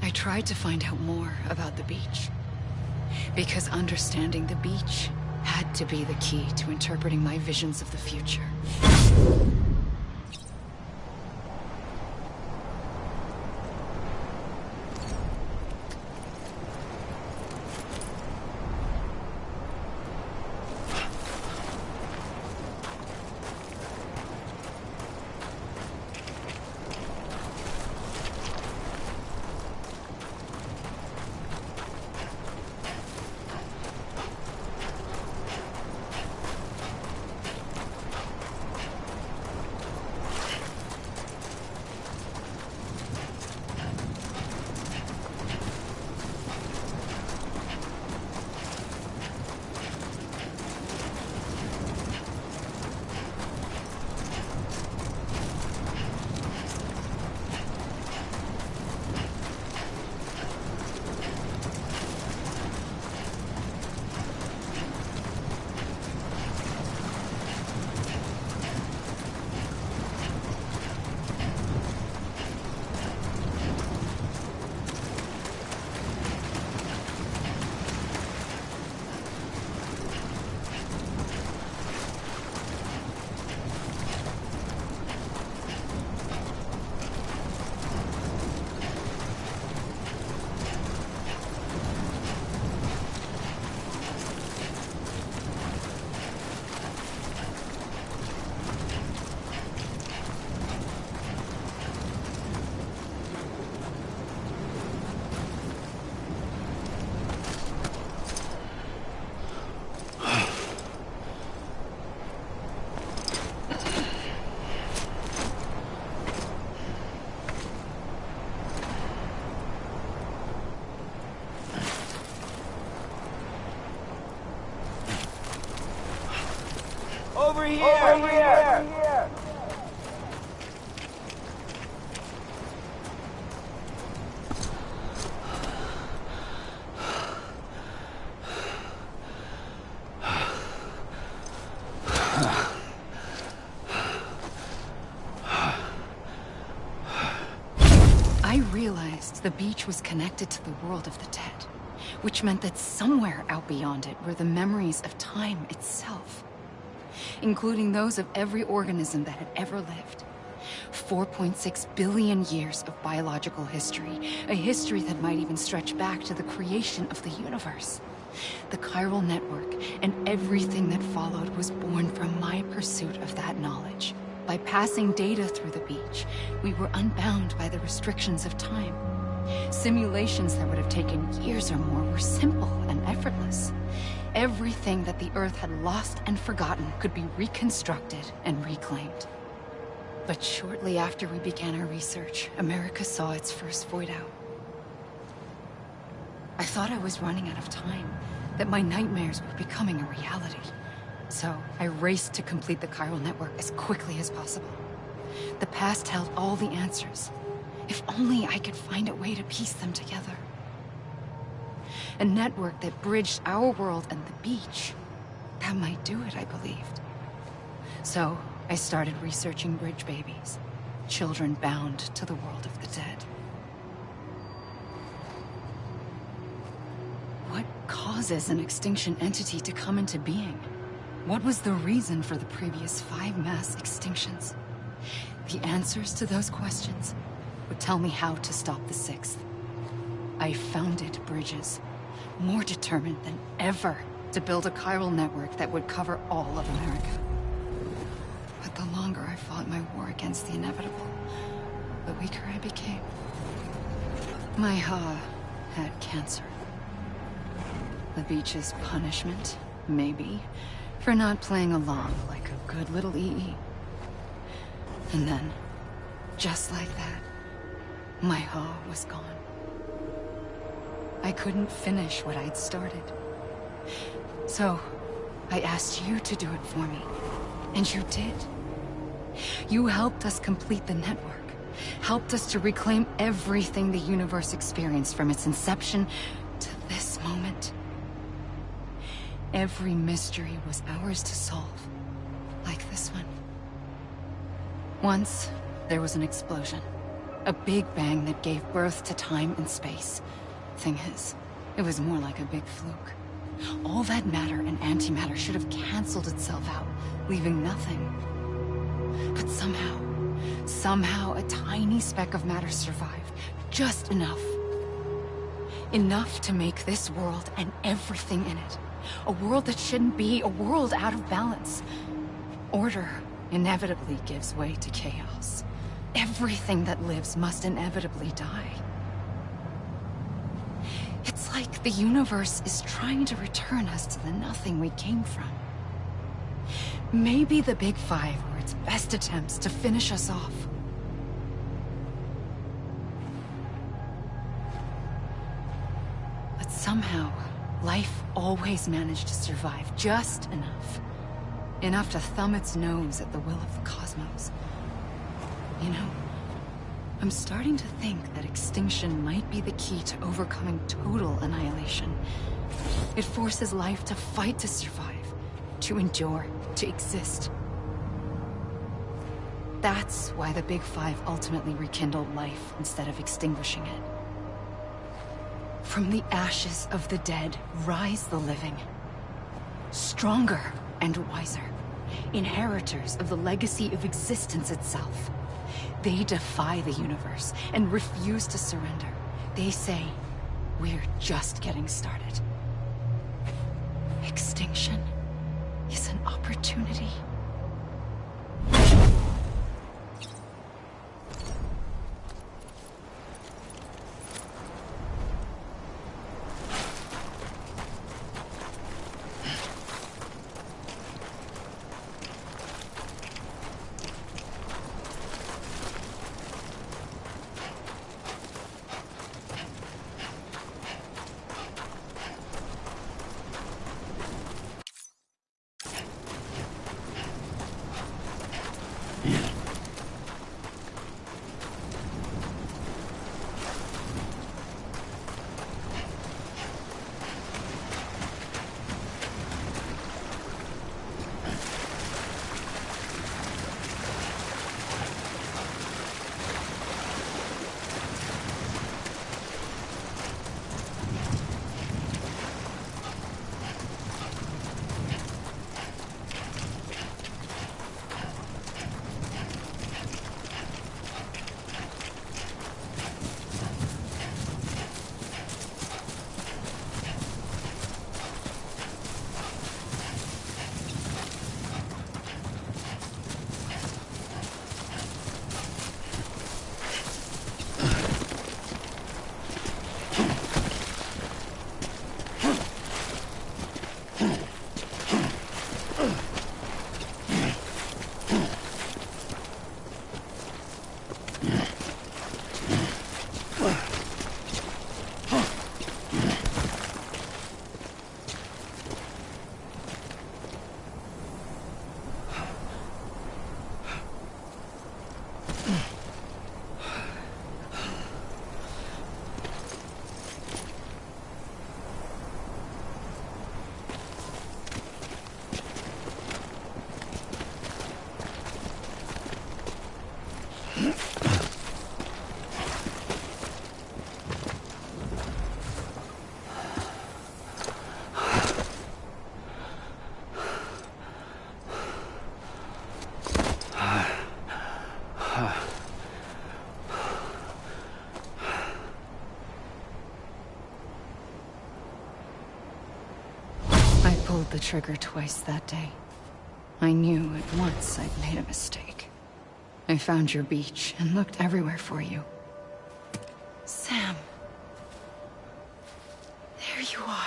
I: I tried to find out more about the beach. Because understanding the beach had to be the key to interpreting my visions of the future.
A: here!
I: I realized the beach was connected to the world of the dead, which meant that somewhere out beyond it were the memories of time itself, including those of every organism that had ever lived. 4.6 billion years of biological history, a history that might even stretch back to the creation of the universe. The chiral network and everything that followed was born from my pursuit of that knowledge. By passing data through the beach, we were unbound by the restrictions of time. Simulations that would have taken years or more were simple and effortless. Everything that the Earth had lost and forgotten could be reconstructed and reclaimed. But shortly after we began our research, America saw its first void out. I thought I was running out of time, that my nightmares were becoming a reality. So I raced to complete the chiral network as quickly as possible. The past held all the answers. If only I could find a way to piece them together. A network that bridged our world and the beach. That might do it, I believed. So I started researching bridge babies, children bound to the world of the dead. What causes an extinction entity to come into being? What was the reason for the previous 5 mass extinctions? The answers to those questions would tell me how to stop the 6th. I founded bridges, more determined than ever to build a chiral network that would cover all of America. But the longer I fought my war against the inevitable, the weaker I became. My Ha had cancer. The beach's punishment, maybe, for not playing along like a good little EE. And then, just like that, my Ha was gone. I couldn't finish what I'd started. So, I asked you to do it for me, and you did. You helped us complete the network, helped us to reclaim everything the universe experienced from its inception to this moment. Every mystery was ours to solve, like this one. Once, there was an explosion. A big bang that gave birth to time and space. Thing is, it was more like a big fluke. All that matter and antimatter should have canceled itself out, leaving nothing. But somehow a tiny speck of matter survived. Just enough. Enough to make this world and everything in it. A world that shouldn't be, a world out of balance. Order inevitably gives way to chaos. Everything that lives must inevitably die. It's like the universe is trying to return us to the nothing we came from. Maybe the Big Five were its best attempts to finish us off. But somehow, life always managed to survive just enough. Enough to thumb its nose at the will of the cosmos. You know, I'm starting to think that extinction might be the key to overcoming total annihilation. It forces life to fight to survive, to endure, to exist. That's why the Big Five ultimately rekindled life instead of extinguishing it. From the ashes of the dead rise the living. Stronger and wiser. Inheritors of the legacy of existence itself. They defy the universe and refuse to surrender. They say, we're just getting started. Extinction is an opportunity. I pulled the trigger twice that day. I knew at once I'd made a mistake. I found your beach and looked everywhere for you. Sam. There you are.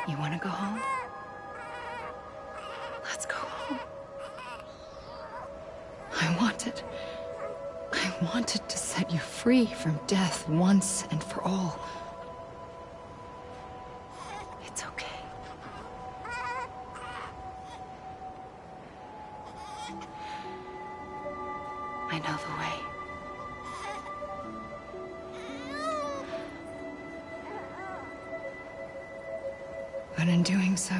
I: You want to go home? Let's go home. I wanted to set you free from death once and for all. It's okay. I know the way. But in doing so,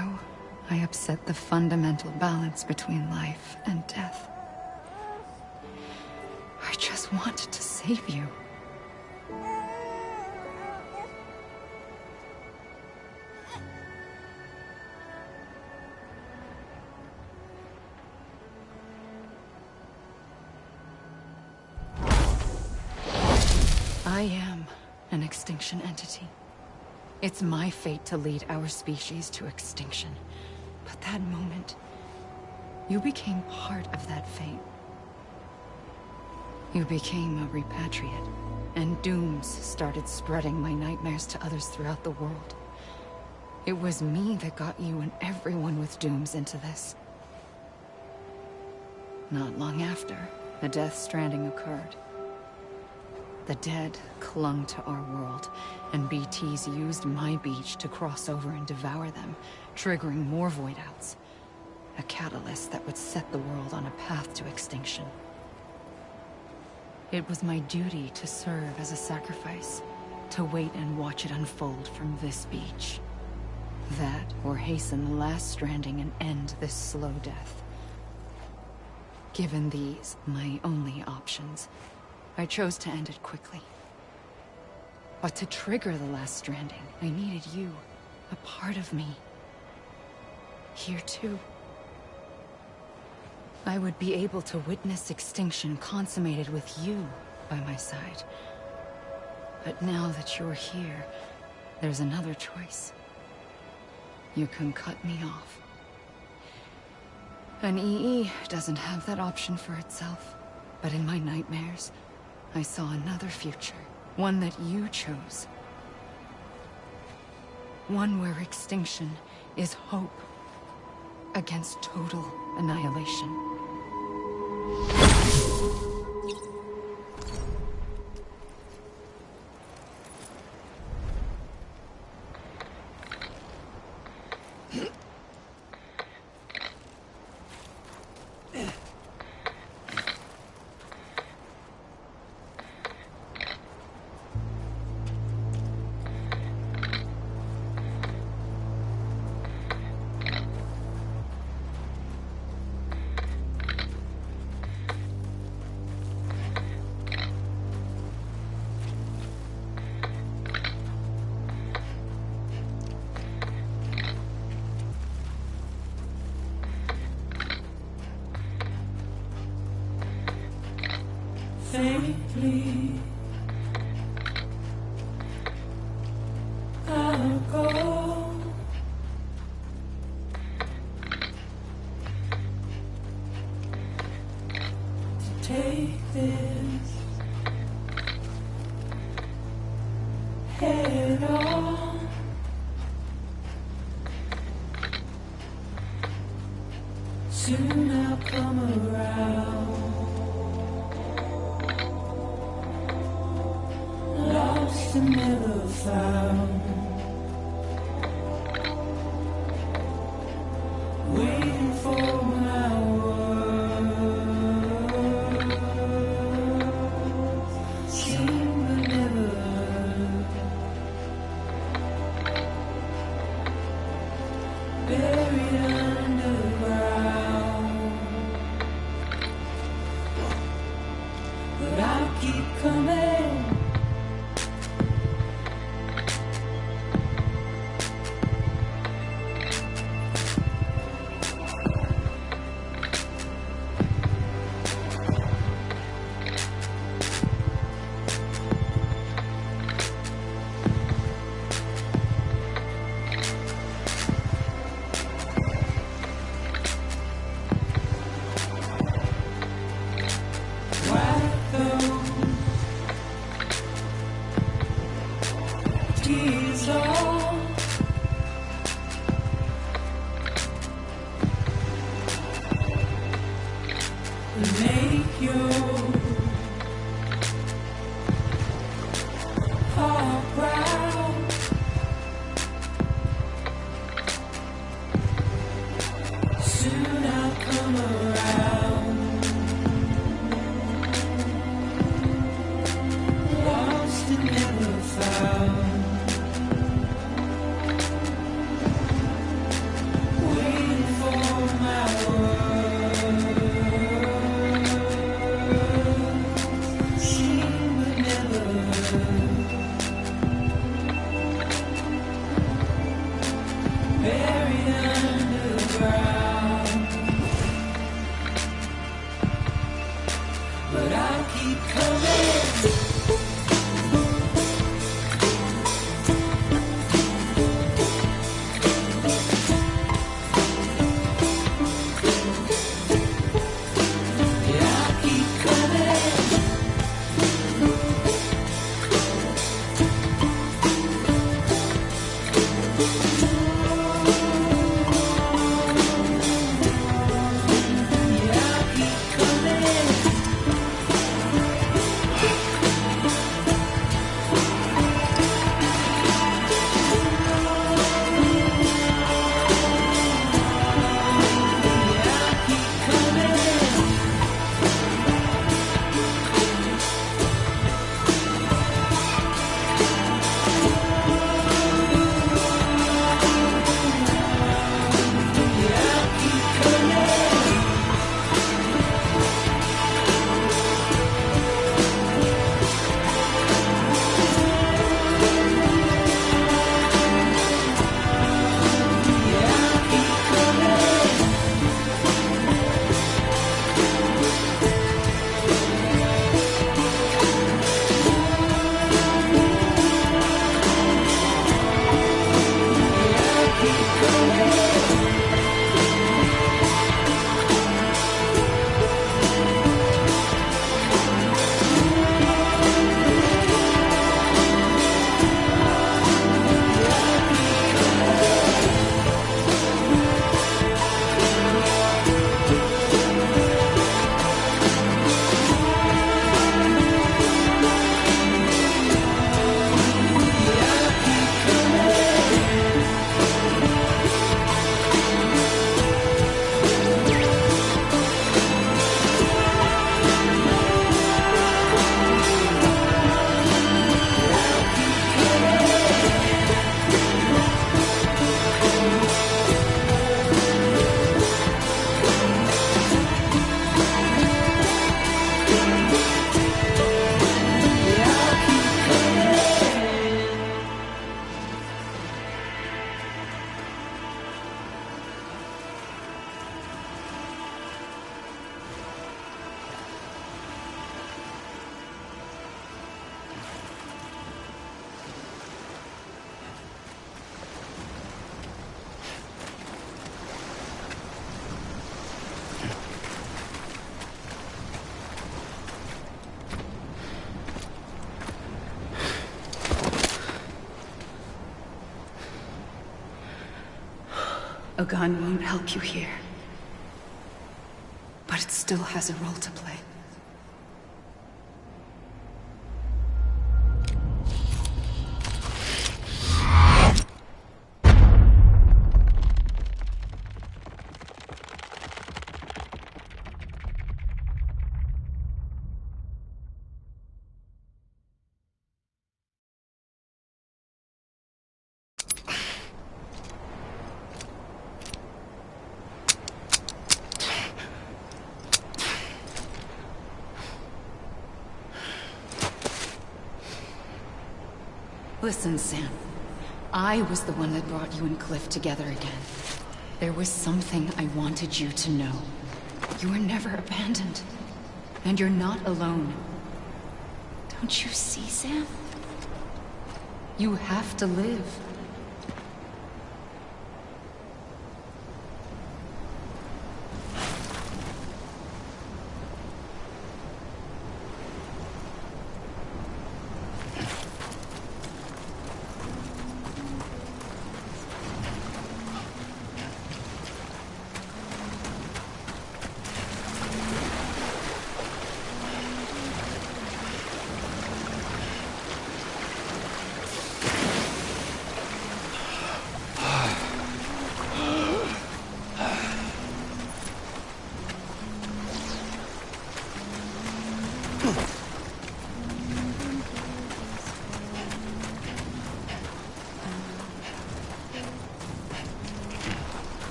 I: I upset the fundamental balance between life and death. I just wanted to save you. I am an extinction entity. It's my fate to lead our species to extinction. But that moment, you became part of that fate. You became a repatriate, and dooms started spreading my nightmares to others throughout the world. It was me that got you and everyone with dooms into this. Not long after, the Death Stranding occurred. The dead clung to our world, and BTs used my beach to cross over and devour them, triggering more void outs. A catalyst that would set the world on a path to extinction. It was my duty to serve as a sacrifice, to wait and watch it unfold from this beach. That, or hasten the last stranding and end this slow death. Given these, my only options, I chose to end it quickly. But to trigger the last stranding, I needed you, a part of me. Here too. I would be able to witness extinction consummated with you by my side. But now that you're here, there's another choice. You can cut me off. An EE doesn't have that option for itself. But in my nightmares, I saw another future. One that you chose. One where extinction is hope against total annihilation.
E: Faintly, I'll go. To take this lost and never found. Waiting for my words, seen but never heard. Buried underground, but I'll keep coming.
I: A gun won't help you here. But it still has a role to play. Listen, Sam. I was the one that brought you and Cliff together again. There was something I wanted you to know. You were never abandoned. And you're not alone. Don't you see, Sam? You have to live.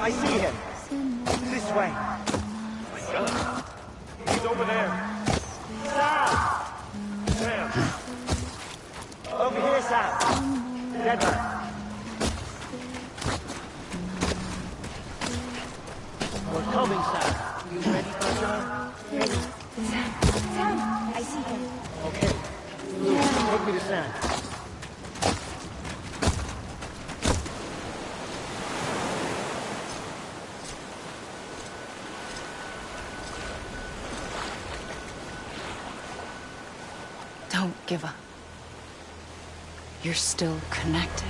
M: I see him. This way. He's over there. Sam! Sam! Over here, Sam. Dead man. We're coming, Sam. You ready, Roger? Ready.
E: Sam, I see him.
M: Okay. Luke, take me to Sam.
I: Don't give up. You're still connected.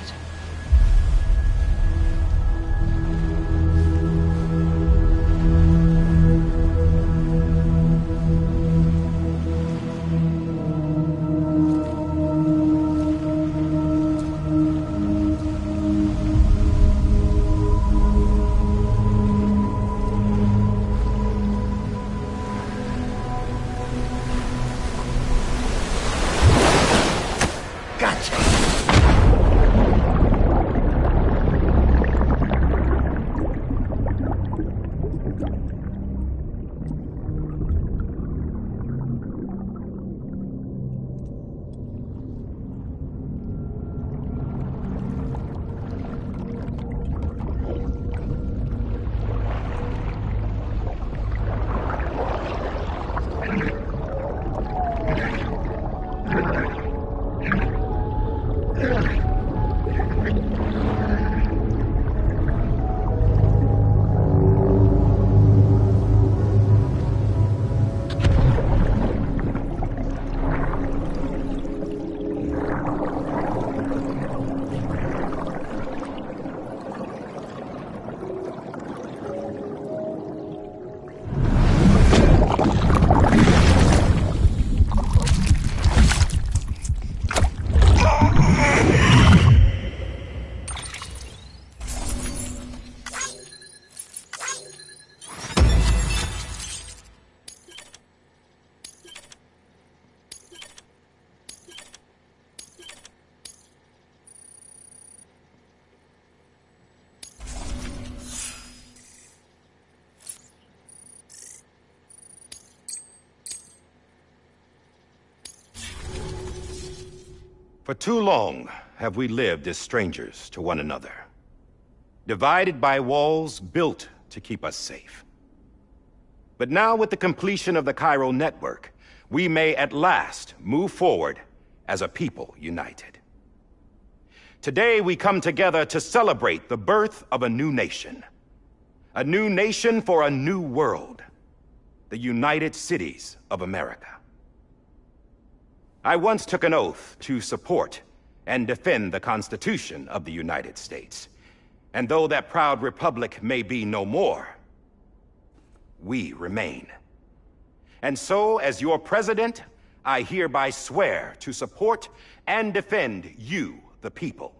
N: For too long have we lived as strangers to one another, divided by walls built to keep us safe. But now, with the completion of the Chiral network, we may at last move forward as a people united. Today we come together to celebrate the birth of a new nation, A new nation for a new world. The United Cities of America. I once took an oath to support and defend the Constitution of the United States. And though that proud republic may be no more, we remain. And so, as your president, I hereby swear to support and defend you, the people.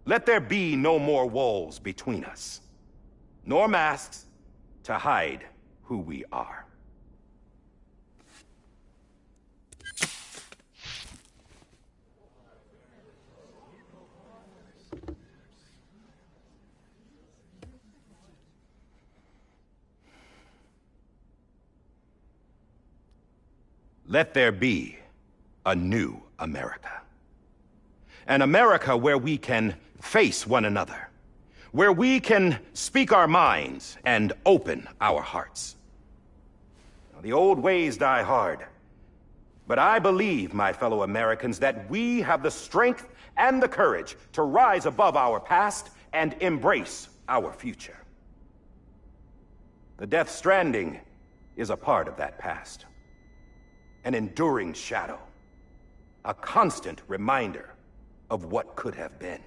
N: Let there be no more walls between us, nor masks to hide who we are. Let there be a new America. An America where we can face one another, where we can speak our minds and open our hearts. Now, the old ways die hard, but I believe, my fellow Americans, that we have the strength and the courage to rise above our past and embrace our future. The Death Stranding is a part of that past. An enduring shadow, a constant reminder of what could have been.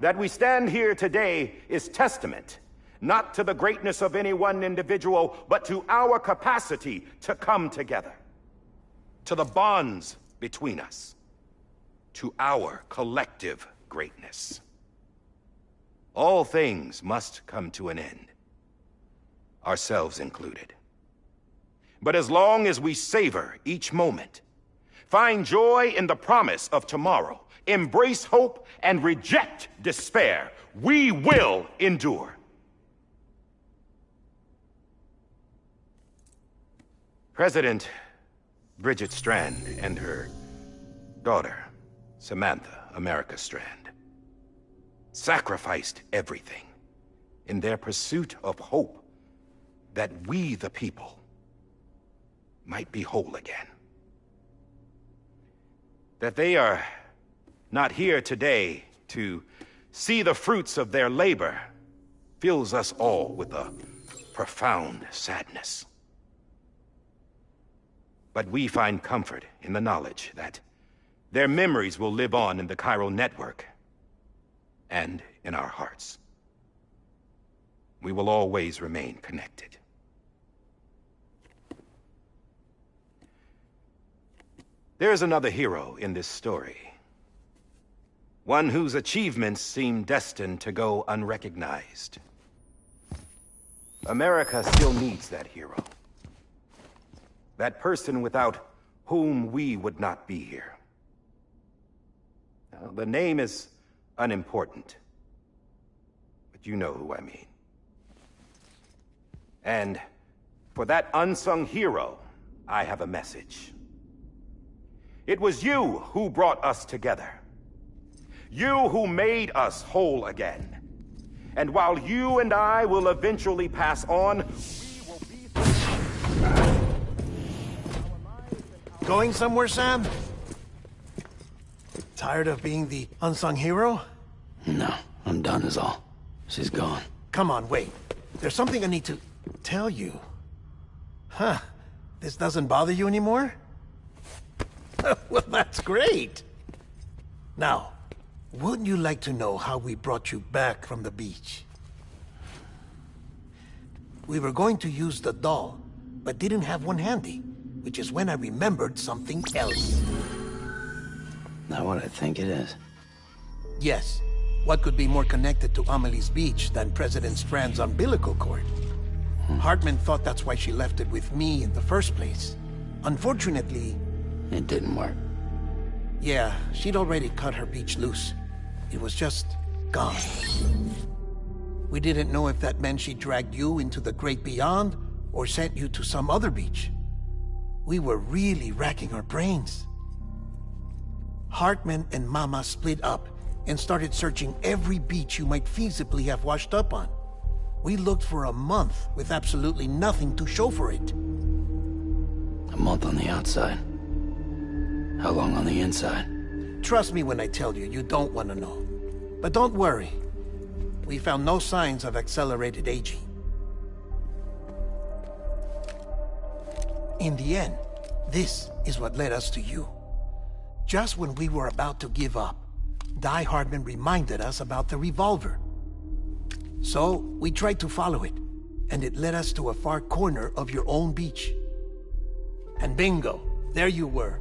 N: That we stand here today is testament, not to the greatness of any one individual, but to our capacity to come together, to the bonds between us, to our collective greatness. All things must come to an end, ourselves included. But as long as we savor each moment, find joy in the promise of tomorrow, embrace hope, and reject despair, we will endure. President Bridget Strand and her daughter, Samantha America Strand, sacrificed everything in their pursuit of hope that we, the people, might be whole again. That they are not here today to see the fruits of their labor fills us all with a profound sadness. But we find comfort in the knowledge that their memories will live on in the chiral network and in our hearts. We will always remain connected. There's another hero in this story. One whose achievements seem destined to go unrecognized. America still needs that hero. That person without whom we would not be here. Now, the name is unimportant, but you know who I mean. And for that unsung hero, I have a message. It was you who brought us together. You who made us whole again. And while you and I will eventually pass on, we will be...
H: Going somewhere, Sam? Tired of being the unsung hero?
D: No, I'm done is all. She's gone.
H: Come on, wait. There's something I need to tell you. Huh. This doesn't bother you anymore? Well, that's great. Now, wouldn't you like to know how we brought you back from the beach? We were going to use the doll, but didn't have one handy, which is when I remembered something else.
D: Not what I think it is.
H: Yes. What could be more connected to Amelie's beach than President Strand's umbilical cord? Hartman thought that's why she left it with me in the first place. Unfortunately...
D: It didn't work.
H: Yeah, she'd already cut her beach loose. It was just gone. We didn't know if that meant she dragged you into the great beyond or sent you to some other beach. We were really racking our brains. Hartman and Mama split up and started searching every beach you might feasibly have washed up on. We looked for a month with absolutely nothing to show for it.
D: A month on the outside. How long on the inside?
H: Trust me when I tell you, you don't want to know. But don't worry. we found no signs of accelerated aging. In the end, this is what led us to you. Just when we were about to give up, Die Hardman reminded us about the revolver. So, we tried to follow it, and it led us to a far corner of your own beach. And bingo, there you were.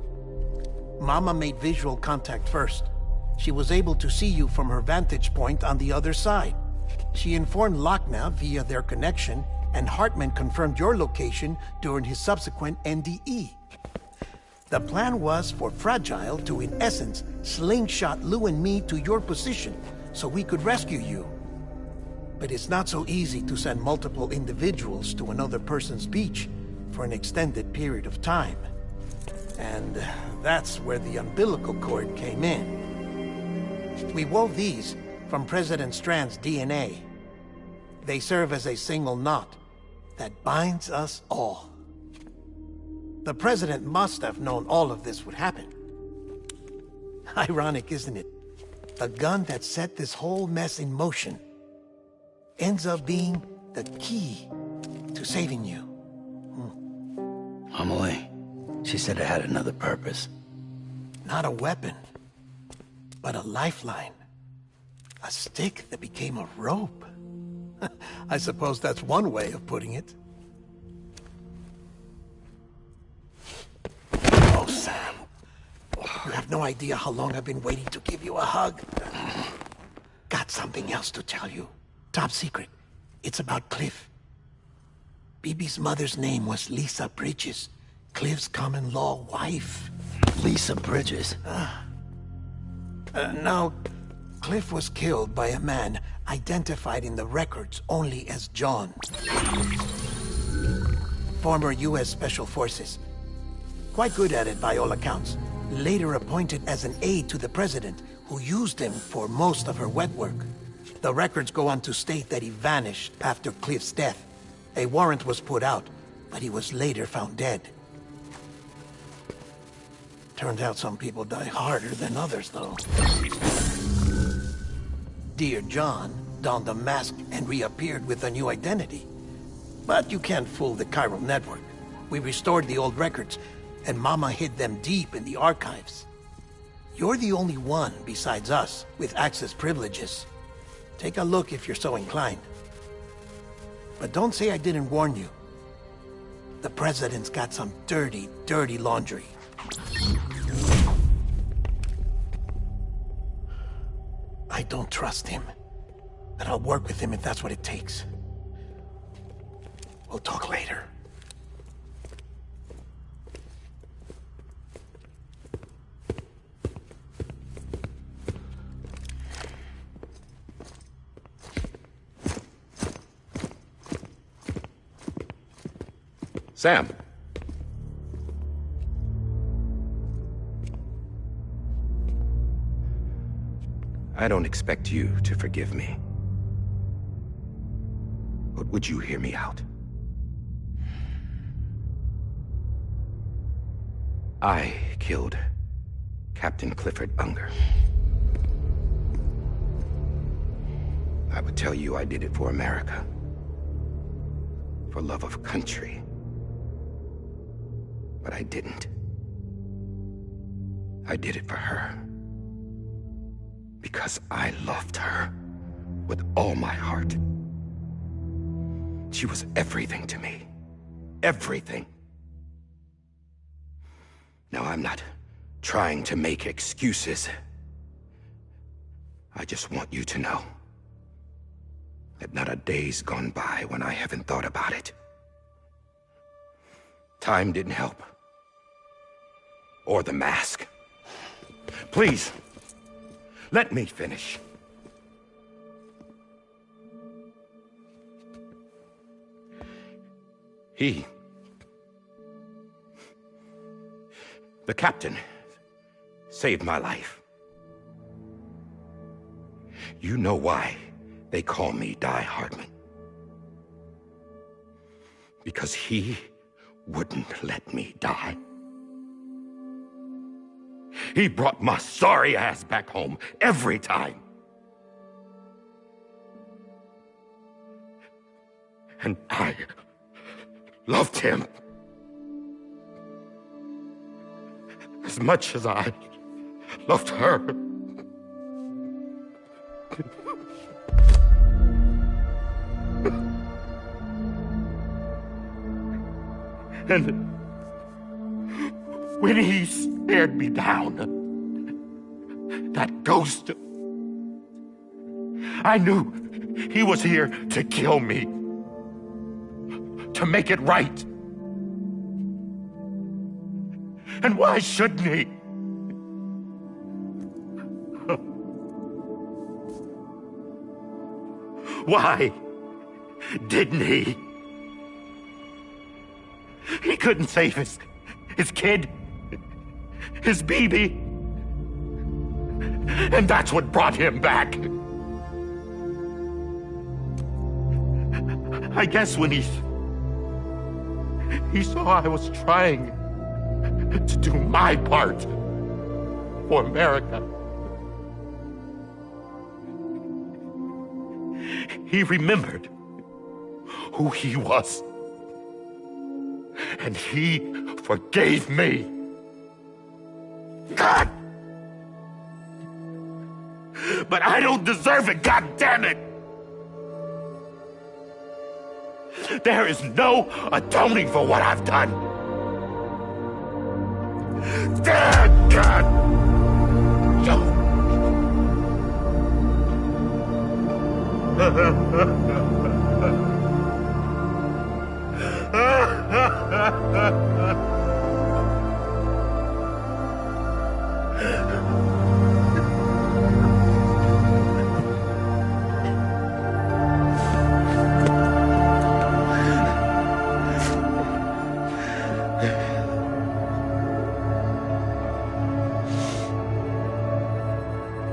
H: Mama made visual contact first. She was able to see you from her vantage point on the other side. She informed Lochna via their connection, and Hartman confirmed your location during his subsequent NDE. The plan was for Fragile to, in essence, slingshot Lou and me to your position so we could rescue you. But it's not so easy to send multiple individuals to another person's beach for an extended period of time. And that's where the umbilical cord came in. We wove these from President Strand's DNA. They serve as a single knot that binds us all. The President must have known all of this would happen. Ironic, isn't it? The gun that set this whole mess in motion ends up being the key to saving you.
D: Amelie, she said it had another purpose.
H: Not a weapon, but a lifeline. A stick that became a rope. I suppose that's one way of putting it. Oh, Sam. You have no idea how long I've been waiting to give you a hug. Got something else to tell you. Top secret. It's about Cliff. Bibi's mother's name was Lisa Bridges, Cliff's common-law wife.
D: Lisa Bridges?
H: Now, Cliff was killed by a man identified in the records only as John. Former U.S. Special Forces. Quite good at it by all accounts. Later appointed as an aide to the president, who used him for most of her wet work. The records go on to state that he vanished after Cliff's death. A warrant was put out, but he was later found dead. Turns out some people die harder than others, though. Dear John donned a mask and reappeared with a new identity. But you can't fool the chiral network. We restored the old records, and Mama hid them deep in the archives. You're the only one, besides us, with access privileges. Take a look if you're so inclined. But don't say I didn't warn you. The President's got some dirty, dirty laundry. I don't trust him, but I'll work with him if that's what it takes. We'll talk later.
N: Sam. I don't expect you to forgive me. But would you hear me out? I killed Captain Clifford Unger. I would tell you I did it for America. For love of country. But I didn't. I did it for her. Because I loved her with all my heart. She was everything to me. Everything. Now, I'm not trying to make excuses. I just want you to know that not a day's gone by when I haven't thought about it. Time didn't help. Or the mask. Please, let me finish. The captain, saved my life. You know why they call me Die Hardman. Because he wouldn't let me die. He brought my sorry ass back home every time.
A: And I loved him as much as I loved her. And when he stared me down, that ghost, I knew he was here to kill me, to make it right. And why shouldn't he? Why didn't he? He couldn't save his kid, his baby. And that's what brought him back. I guess when he saw I was trying to do my part for America, he remembered who he was. And he forgave me. God! But I don't deserve it, God damn it! There is no atoning for what I've done. Damn, God!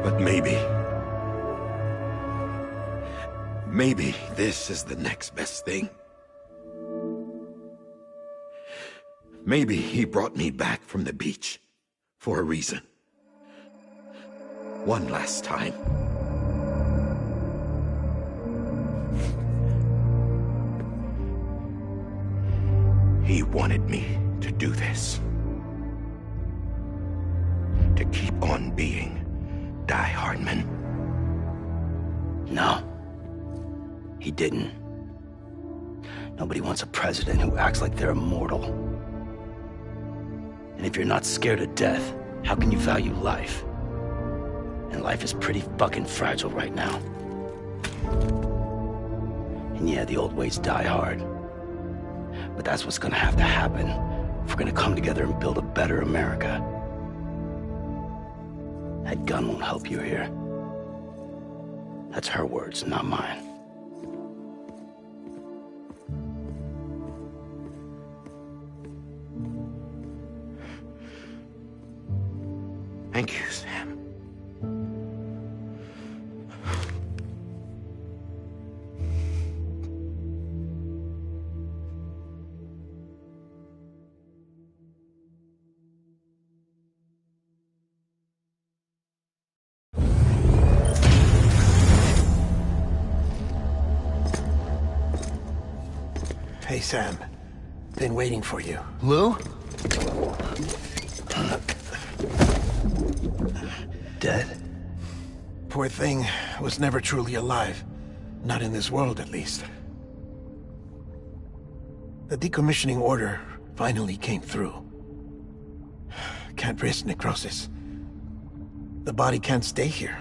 A: But maybe this is the next best thing. Maybe he brought me back from the beach for a reason. One last time. He wanted me to do this. To keep on being Die Hardman.
D: No. He didn't. Nobody wants a president who acts like they're immortal. And if you're not scared of death, how can you value life? And life is pretty fucking fragile right now. And yeah, the old ways die hard. But that's what's gonna have to happen if we're gonna come together and build a better America. That gun won't help you here. That's her words, not mine.
A: Thank you, Sam.
H: Hey, Sam. Been waiting for you.
B: Lou?
D: Dead?
H: Poor thing was never truly alive. Not in this world, at least. The decommissioning order finally came through. Can't risk necrosis. The body can't stay here.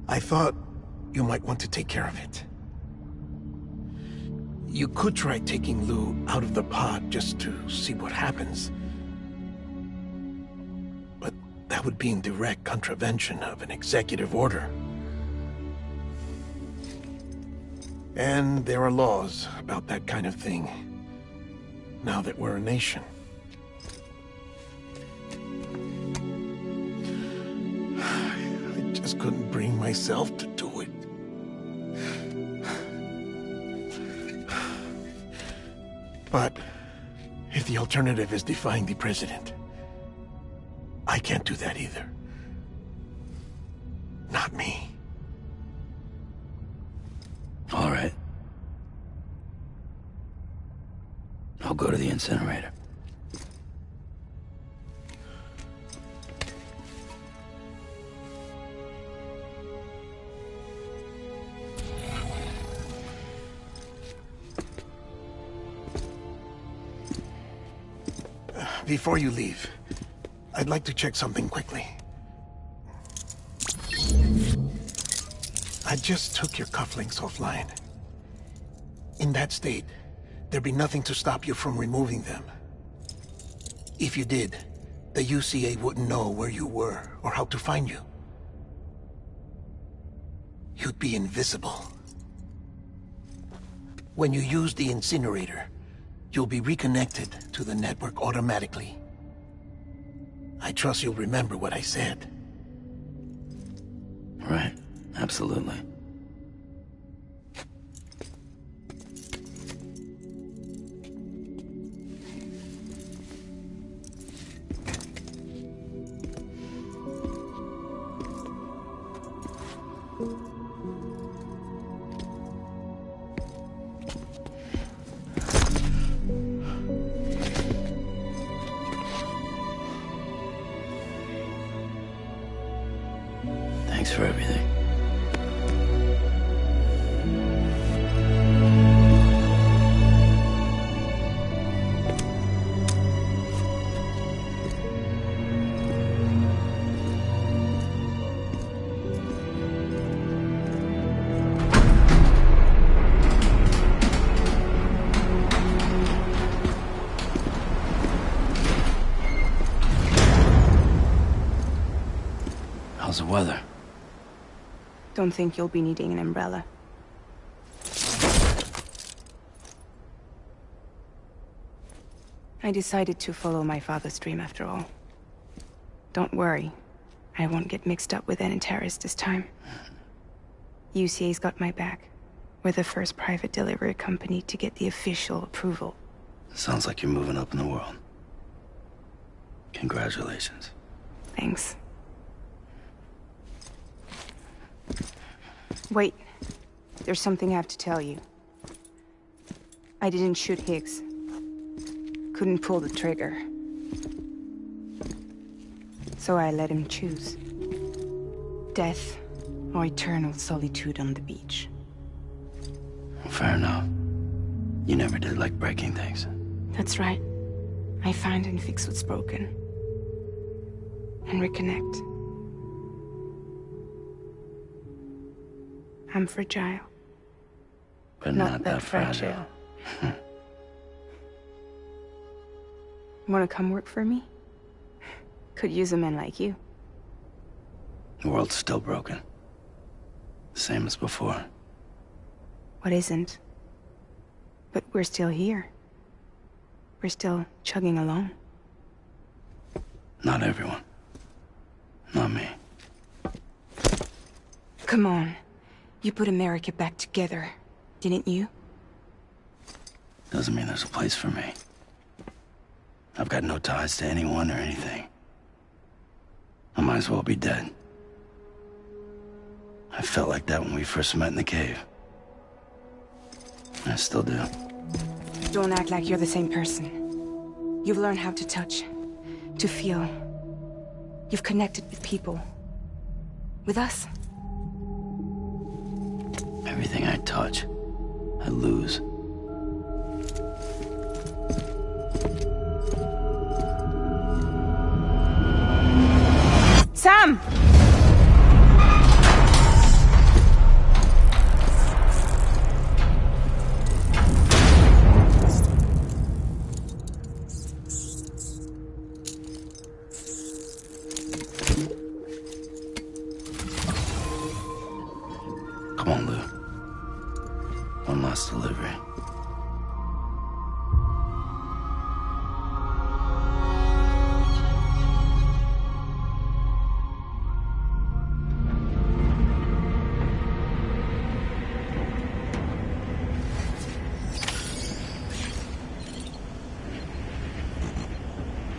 H: I thought you might want to take care of it. You could try taking Lou out of the pod just to see what happens. But that would be in direct contravention of an executive order. And there are laws about that kind of thing, now that we're a nation. I just couldn't bring myself to do it. But if the alternative is defying the president, I can't do that either. Not me.
D: go to the incinerator.
H: Before you leave, I'd like to check something quickly. I just took your cufflinks offline. In that state, there'd be nothing to stop you from removing them. If you did, the UCA wouldn't know where you were or how to find you. You'd be invisible. When you use the incinerator, you'll be reconnected to the network automatically. I trust you'll remember what I said.
D: Right. Absolutely. Thanks for everything. How's the weather?
O: Don't think you'll be needing an umbrella. I decided to follow my father's dream after all. Don't worry. I won't get mixed up with any terrorists this time. UCA's got my back. We're the first private delivery company to get the official approval.
D: Sounds like you're moving up in the world. Congratulations.
O: Thanks. Wait. There's something I have to tell you. I didn't shoot Higgs. Couldn't pull the trigger. So I let him choose. Death or eternal solitude on the beach.
D: Fair enough. You never did like breaking things.
O: That's right. I find and fix what's broken. And reconnect. I'm fragile.
D: But not that fragile.
O: Wanna come work for me? Could use a man like you.
D: The world's still broken. Same as before.
O: What isn't? But we're still here. We're still chugging along.
D: Not everyone. Not me.
O: Come on. You put America back together, didn't you?
D: Doesn't mean there's a place for me. I've got no ties to anyone or anything. I might as well be dead. I felt like that when we first met in the cave. I still do.
O: Don't act like you're the same person. You've learned how to touch, to feel. You've connected with people. With us.
D: Everything I touch, I lose.
O: Sam!
D: Come on, Lou. One last delivery.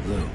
D: Lou.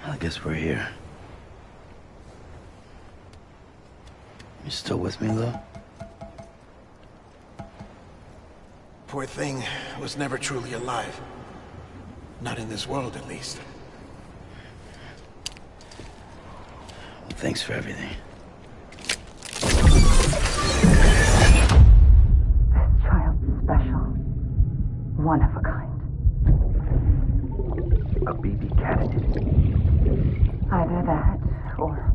D: I guess we're here. You still with me, though?
H: Poor thing was never truly alive. Not in this world, at least.
D: Well, thanks for everything.
P: Child's special. One of a kind.
A: A BB candidate.
P: Either that, or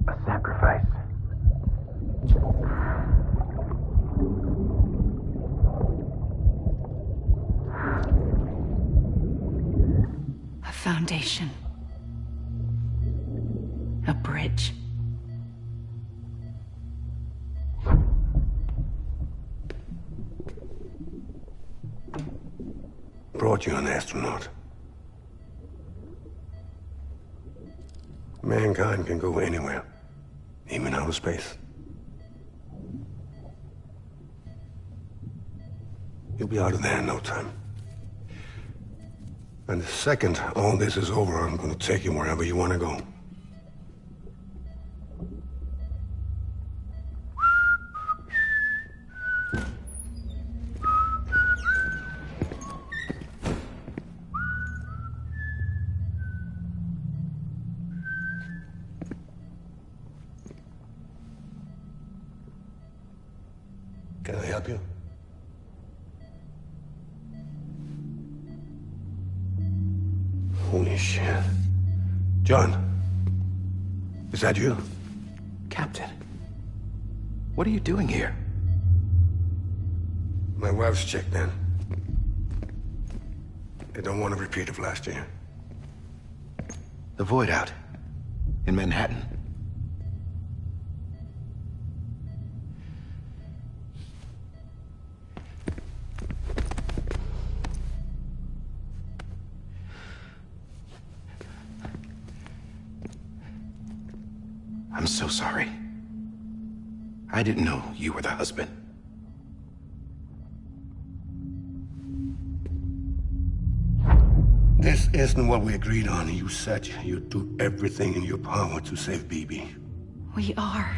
A: a sacrifice.
I: A foundation. A bridge.
A: Brought you an astronaut. Mankind can go anywhere, even outer space. You'll be out of there in no time. And the second all this is over, I'm going to take you wherever you want to go. Can I help you? Holy shit. John, is that you?
N: Captain, what are you doing here?
A: My wife's checked in. They don't want a repeat of last year.
N: The void out in Manhattan. I'm so sorry. I didn't know you were the husband.
A: This isn't what we agreed on. You said you'd do everything in your power to save Bibi.
I: We are.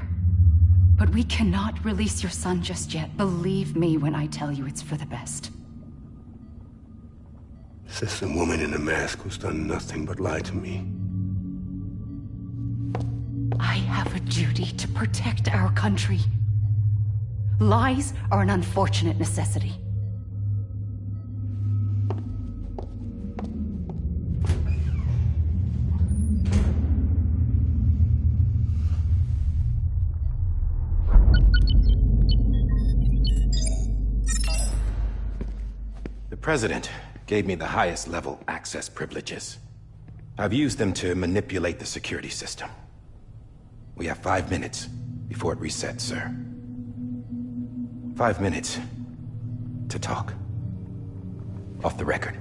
I: But we cannot release your son just yet. Believe me when I tell you it's for the best.
A: This is a woman in a mask who's done nothing but lie to me.
I: I have a duty to protect our country. Lies are an unfortunate necessity.
N: The President gave me the highest level access privileges. I've used them to manipulate the security system. We have 5 minutes before it resets, sir. 5 minutes to talk. Off the record.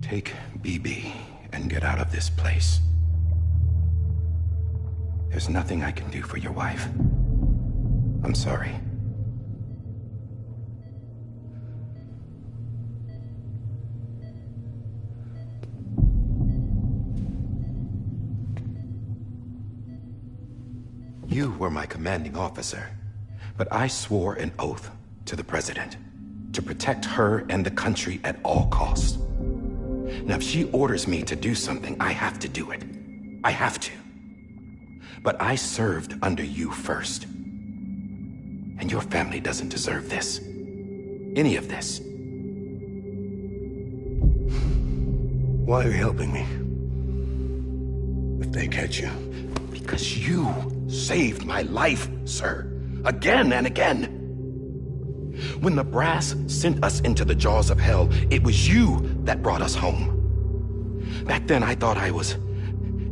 N: Take BB and get out of this place. There's nothing I can do for your wife. I'm sorry. You were my commanding officer, but I swore an oath to the President to protect her and the country at all costs. Now, if she orders me to do something, I have to do it. I have to. But I served under you first. And your family doesn't deserve this. Any of this.
A: Why are you helping me? If they catch you.
N: Because you saved my life, sir. Again and again. When the brass sent us into the jaws of hell, it was you that brought us home. Back then, I thought I was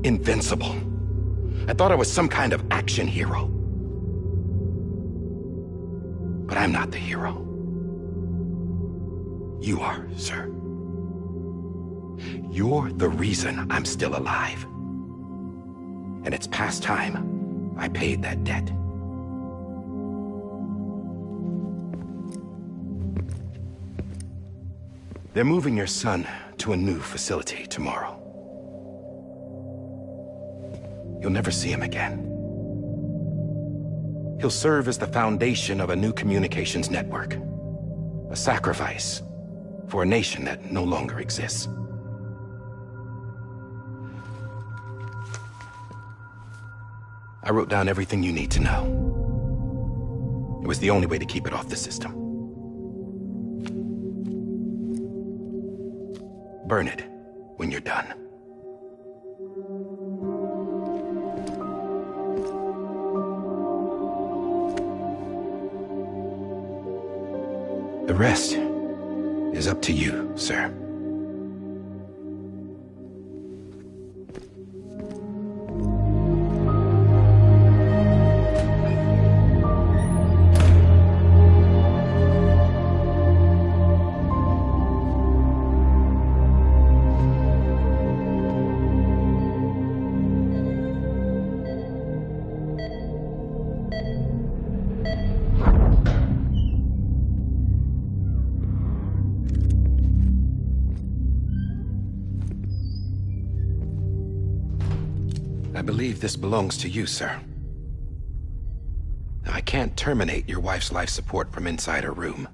N: invincible. I thought I was some kind of action hero. But I'm not the hero. You are, sir. You're the reason I'm still alive. And it's past time I paid that debt. They're moving your son to a new facility tomorrow. You'll never see him again. He'll serve as the foundation of a new communications network. A sacrifice for a nation that no longer exists. I wrote down everything you need to know. It was the only way to keep it off the system. Burn it when you're done. The rest is up to you, sir. I believe this belongs to you, sir. Now, I can't terminate your wife's life support from inside her room.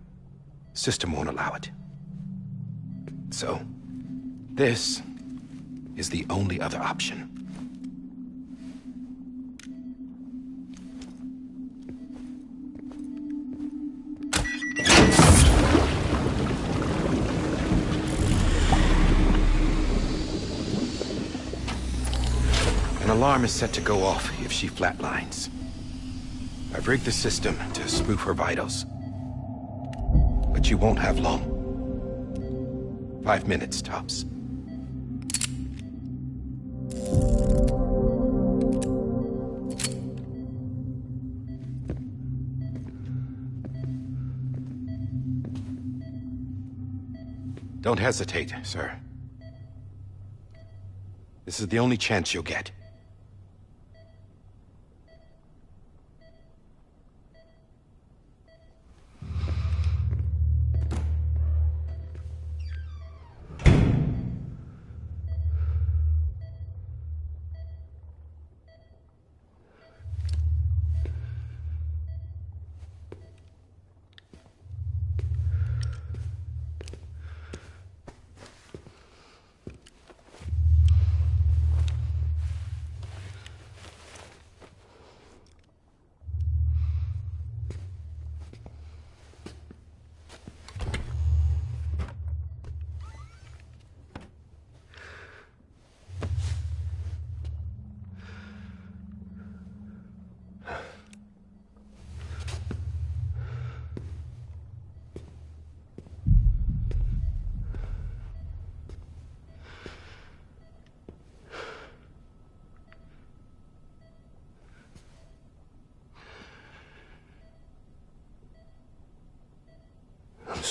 N: System won't allow it. So, this is the only other option. An alarm is set to go off if she flatlines. I've rigged the system to spoof her vitals. But you won't have long. 5 minutes, tops. Don't hesitate, sir. This is the only chance you'll get.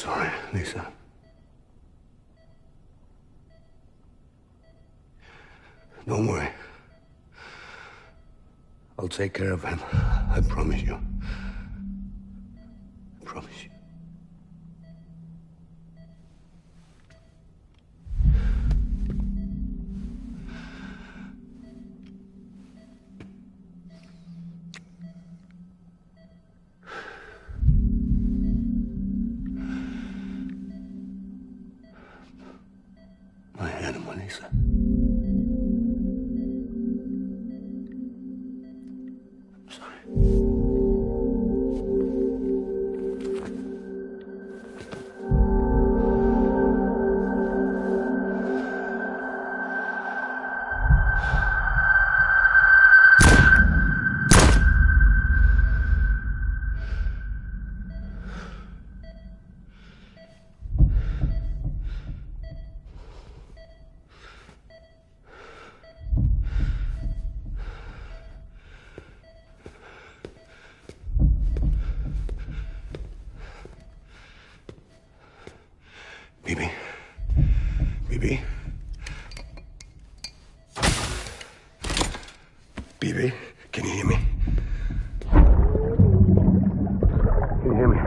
A: sorry, Lisa. Don't worry. I'll take care of him. I promise you. I promise you. My animal, Lisa. I'm sorry. Bibi? Bibi? Bibi, can you hear me? Can you hear me?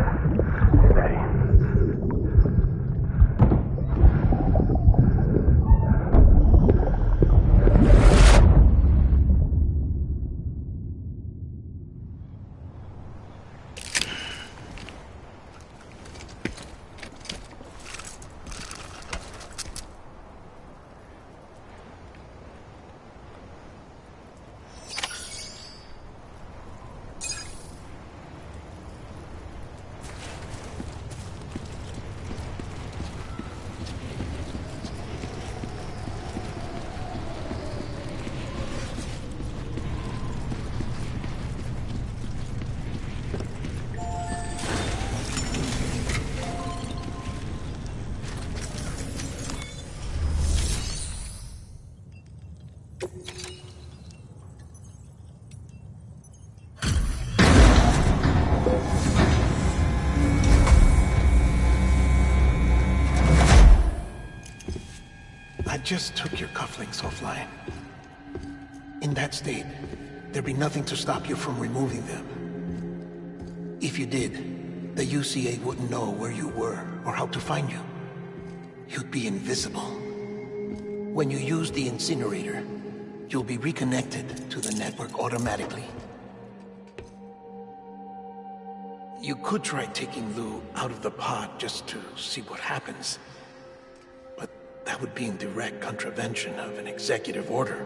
A: Daddy.
H: I just took your cufflinks offline. In that state, there'd be nothing to stop you from removing them. If you did, the UCA wouldn't know where you were or how to find you. You'd be invisible. When you use the incinerator, you'll be reconnected to the network automatically. You could try taking Lou out of the pod just to see what happens. But that would be in direct contravention of an executive order.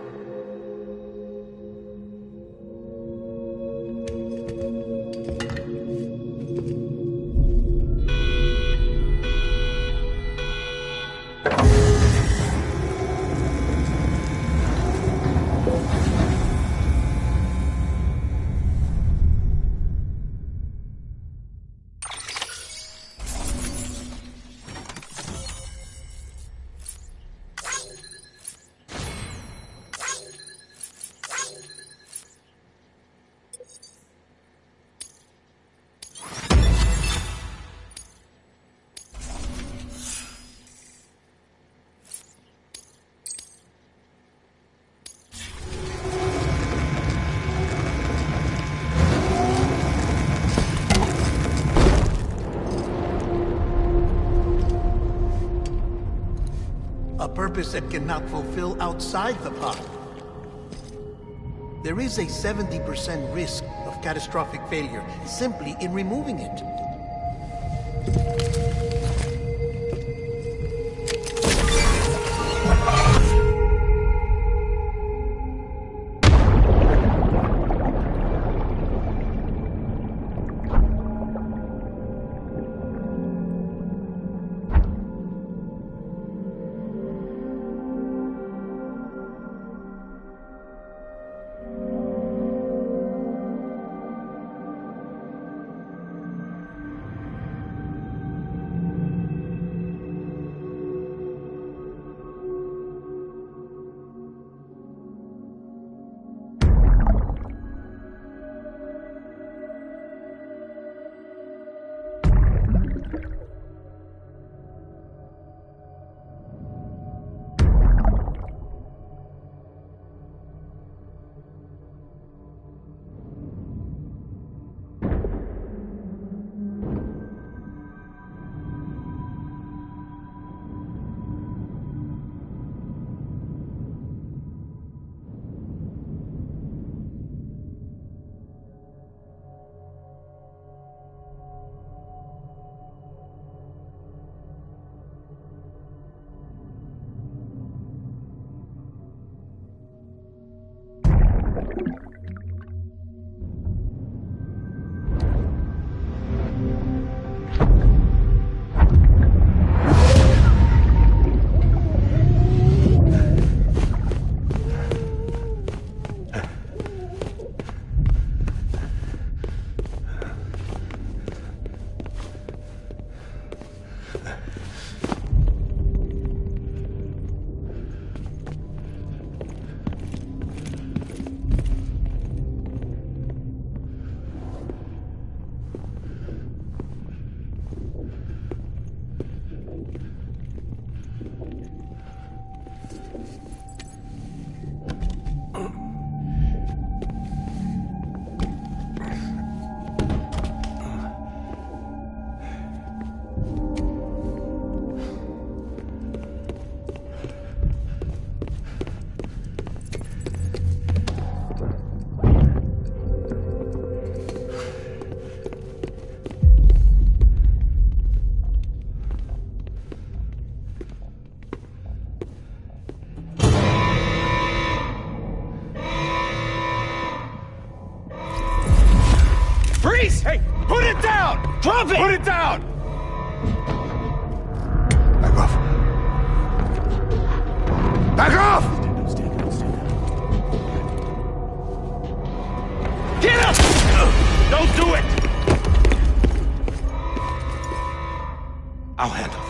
H: A purpose that cannot fulfill outside the pod. There is a 70% risk of catastrophic failure simply in removing it.
N: Freeze! Hey, put it down! Drop it! Put it down!
A: Back off. Back off!
N: Get up! Don't do it! I'll handle this.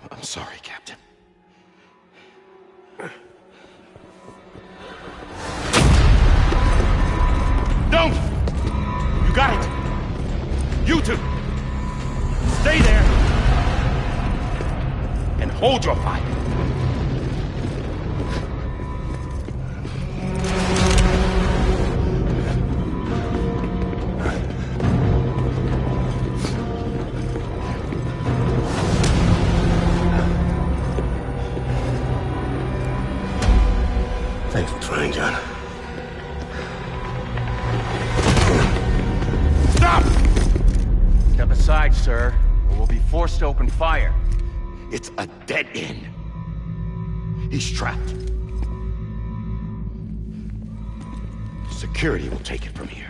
N: I'm sorry, Captain. Don't! You got it! You two! Stay there! And hold your fire!
A: Thanks for trying, John.
N: Stop!
F: Step aside, sir, or we'll be forced to open fire.
N: It's a dead end. He's trapped. Security will take it from here.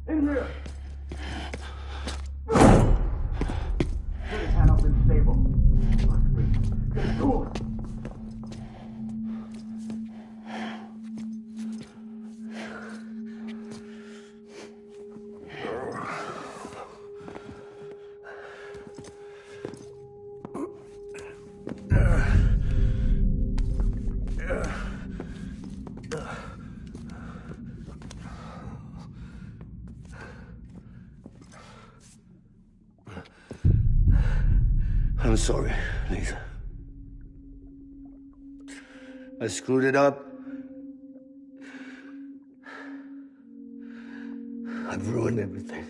A: In here! Get his hand up and stable. Get to it! I'm sorry, Lisa. I screwed it up. I've ruined everything.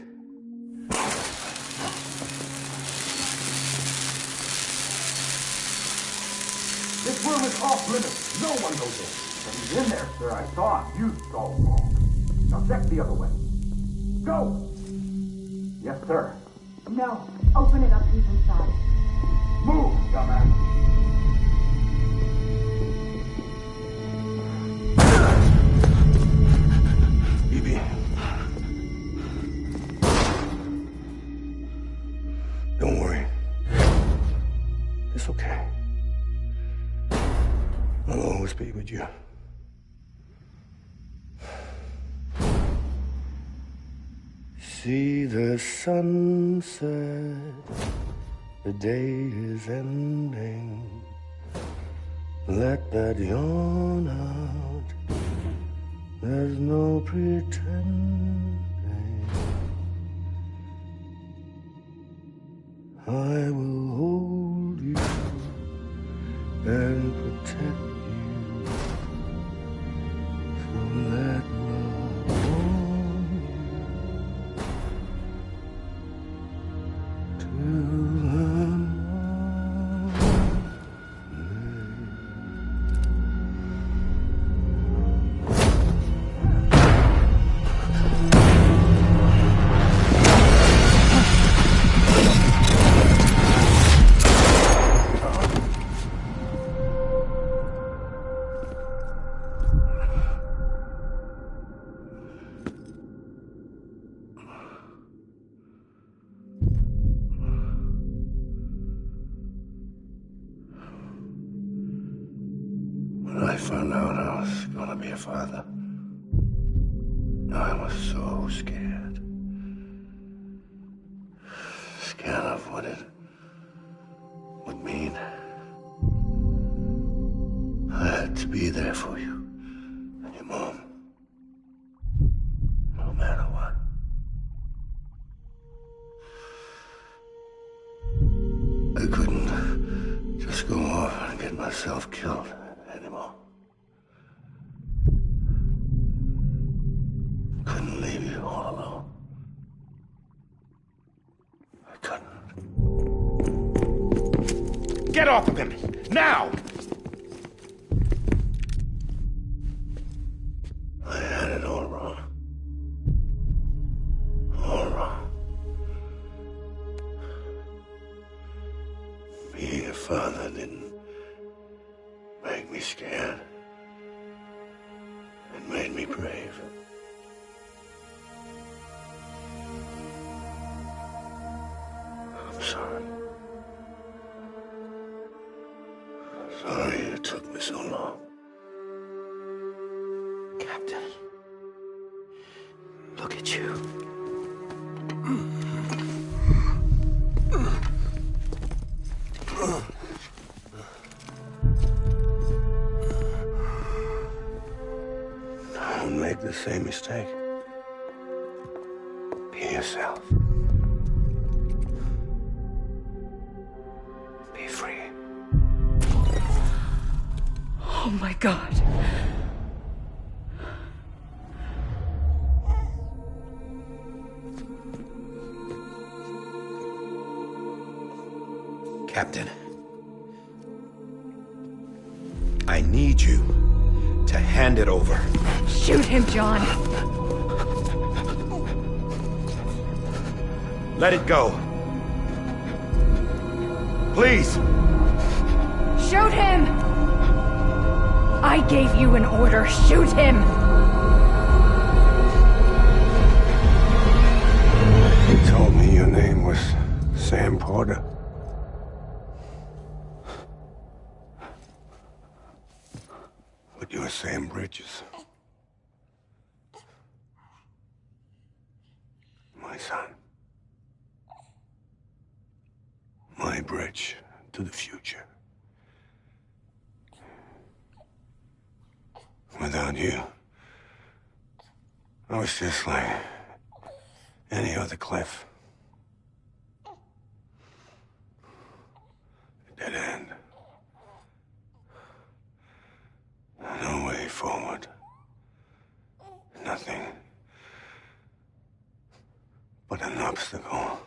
A: This room is off limits. No one goes in. But he's in there, sir. I saw him. You saw him wrong. Now check the other way. Go! Yes, sir.
P: No. Open it up. He's inside.
A: Move, dumbass! Evie. Don't worry. It's okay. I'll always be with you. See the sunset. The day is ending. Let that yawn out. There's no pretending. I will hold you and protect you from that love. found out I was gonna be a father, I was so scared. Scared of what it would mean. I had to be there for you and your mom, no matter what. I couldn't just go off and get myself killed anymore. Couldn't leave you all alone. I couldn't.
N: Get off of him! Now!
A: I had it all wrong. All wrong. Being a father didn't make me scared. It made me brave. I'm sorry. I'm sorry it took me so long.
D: Captain, look at you.
A: Don't make the same mistake. Be yourself. Be free.
G: Oh my God.
N: Captain, I need you to hand it over.
G: Shoot him, John.
N: Let it go. Please.
G: Shoot him! I gave you an order. Shoot him!
A: You told me your name was Sam Porter. But you're Sam Bridges. My son. My bridge to the future. Without you, I was just like any other Cliff. A dead end. No way forward. Nothing but an obstacle.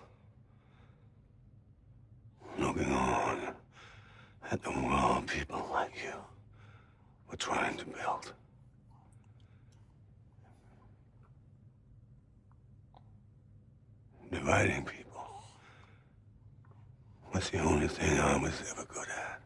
A: Looking on at the world people like you were trying to build. Dividing people was the only thing I was ever good at.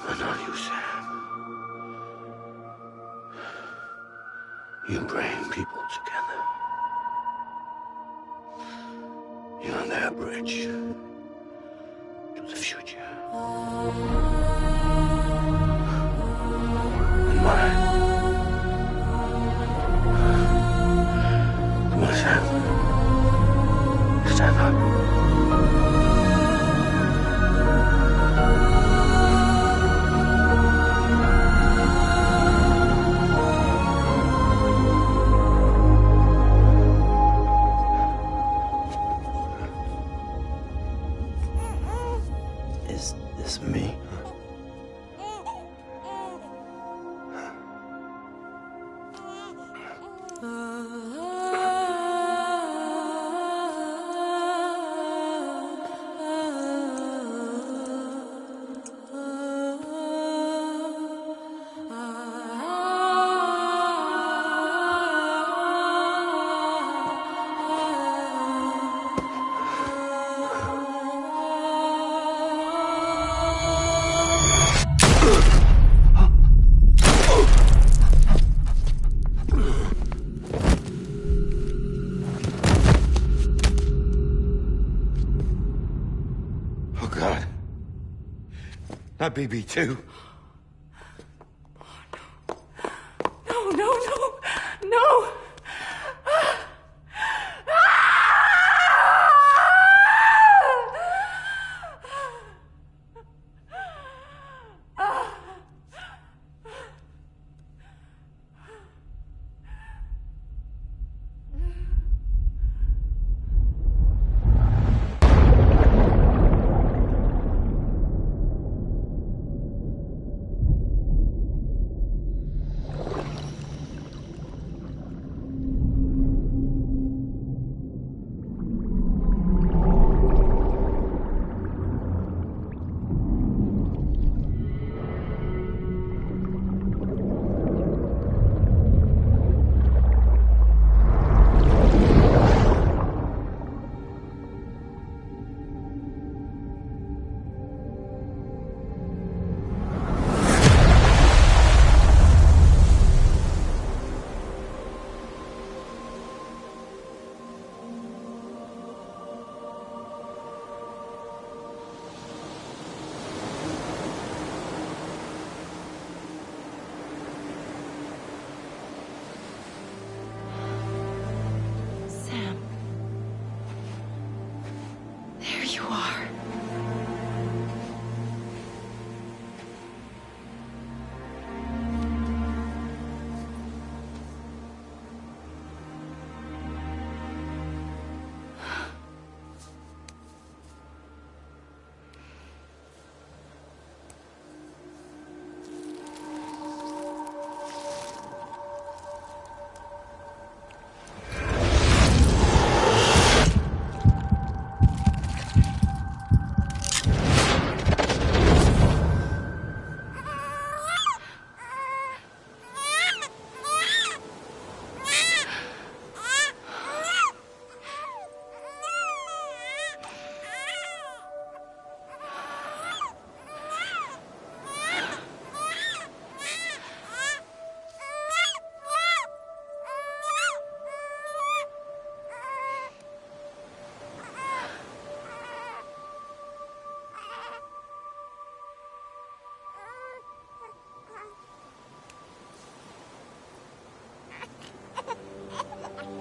A: But not you, Sam. You bring people together. You're their bridge to the future. And mine. Come on, Sam. Stand up.
N: That BB too.
E: No, no, no, no!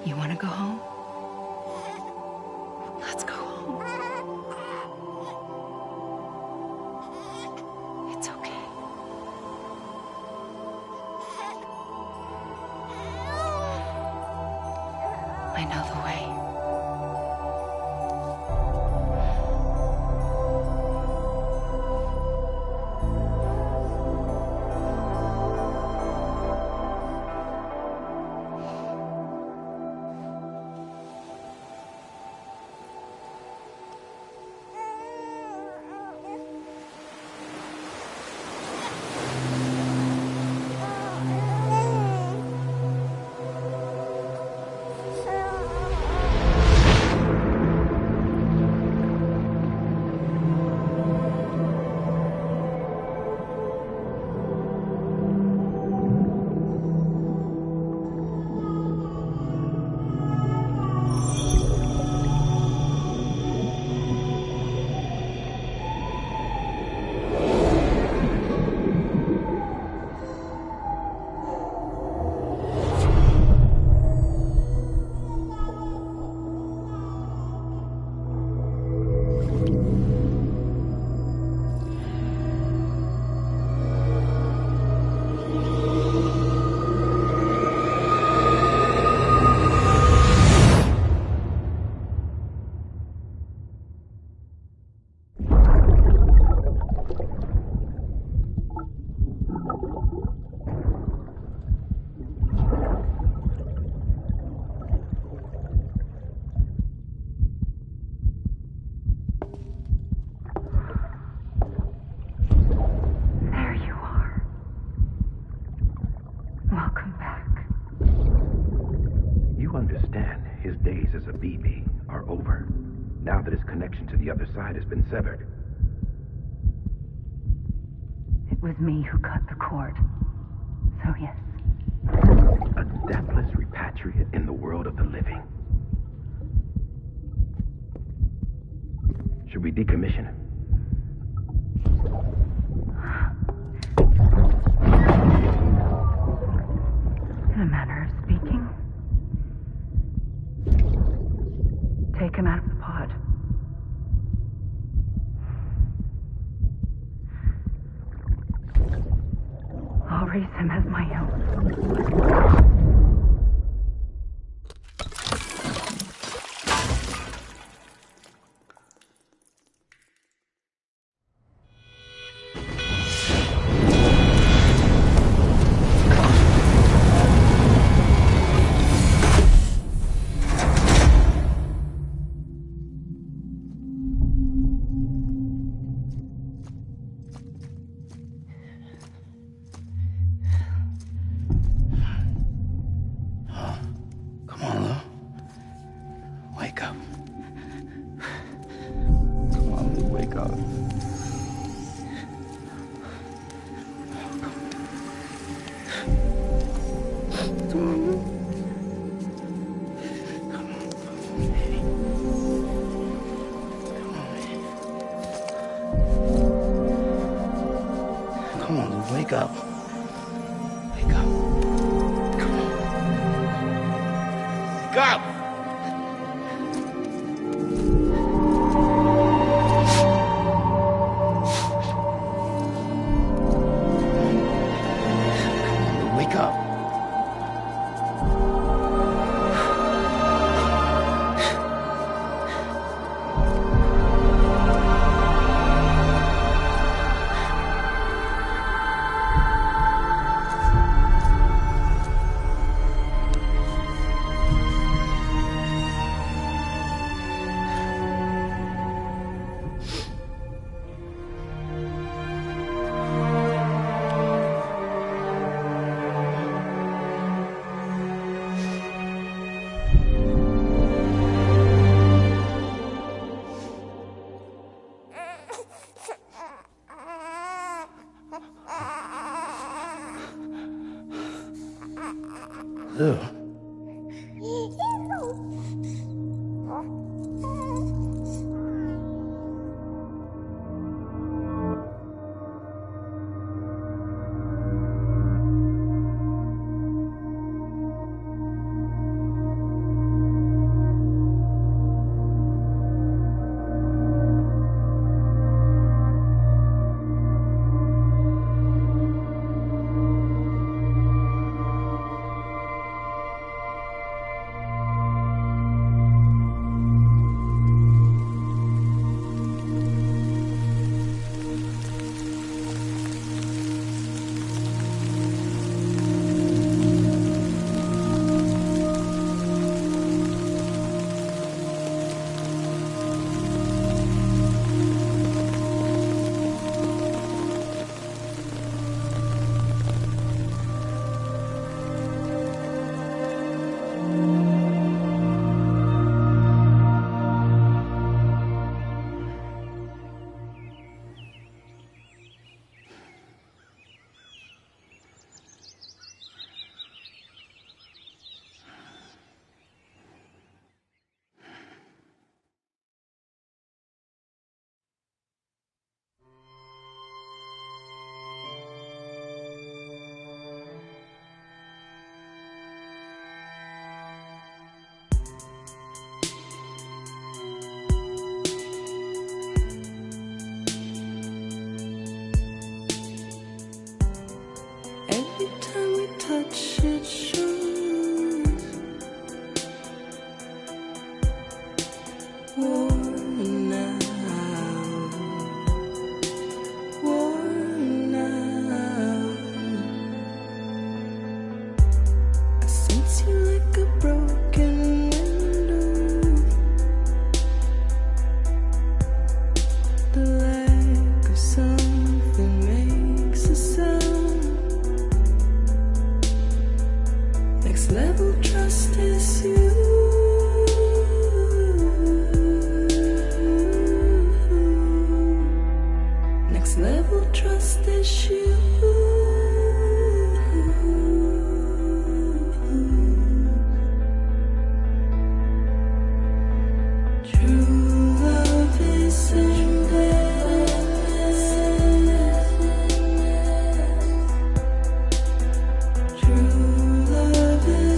I: You want to go home? Let's go home. It's okay. I know the way.
Q: To the other side has been severed.
P: It was me who cut the cord. So yes.
Q: A deathless repatriate in the world of the living. Should we decommission him?
P: Take him out of the pod. I'll raise him as my own.
D: Come on, Lou, wake up. Wake up. Come on. Wake up! Come on, Lou, wake up. Lou.
E: Every time we touch it shows worn out, worn out. I sense you like a broken window, the lack of something makes a sound. Next level trust is you. Next level trust is you. True love is true love is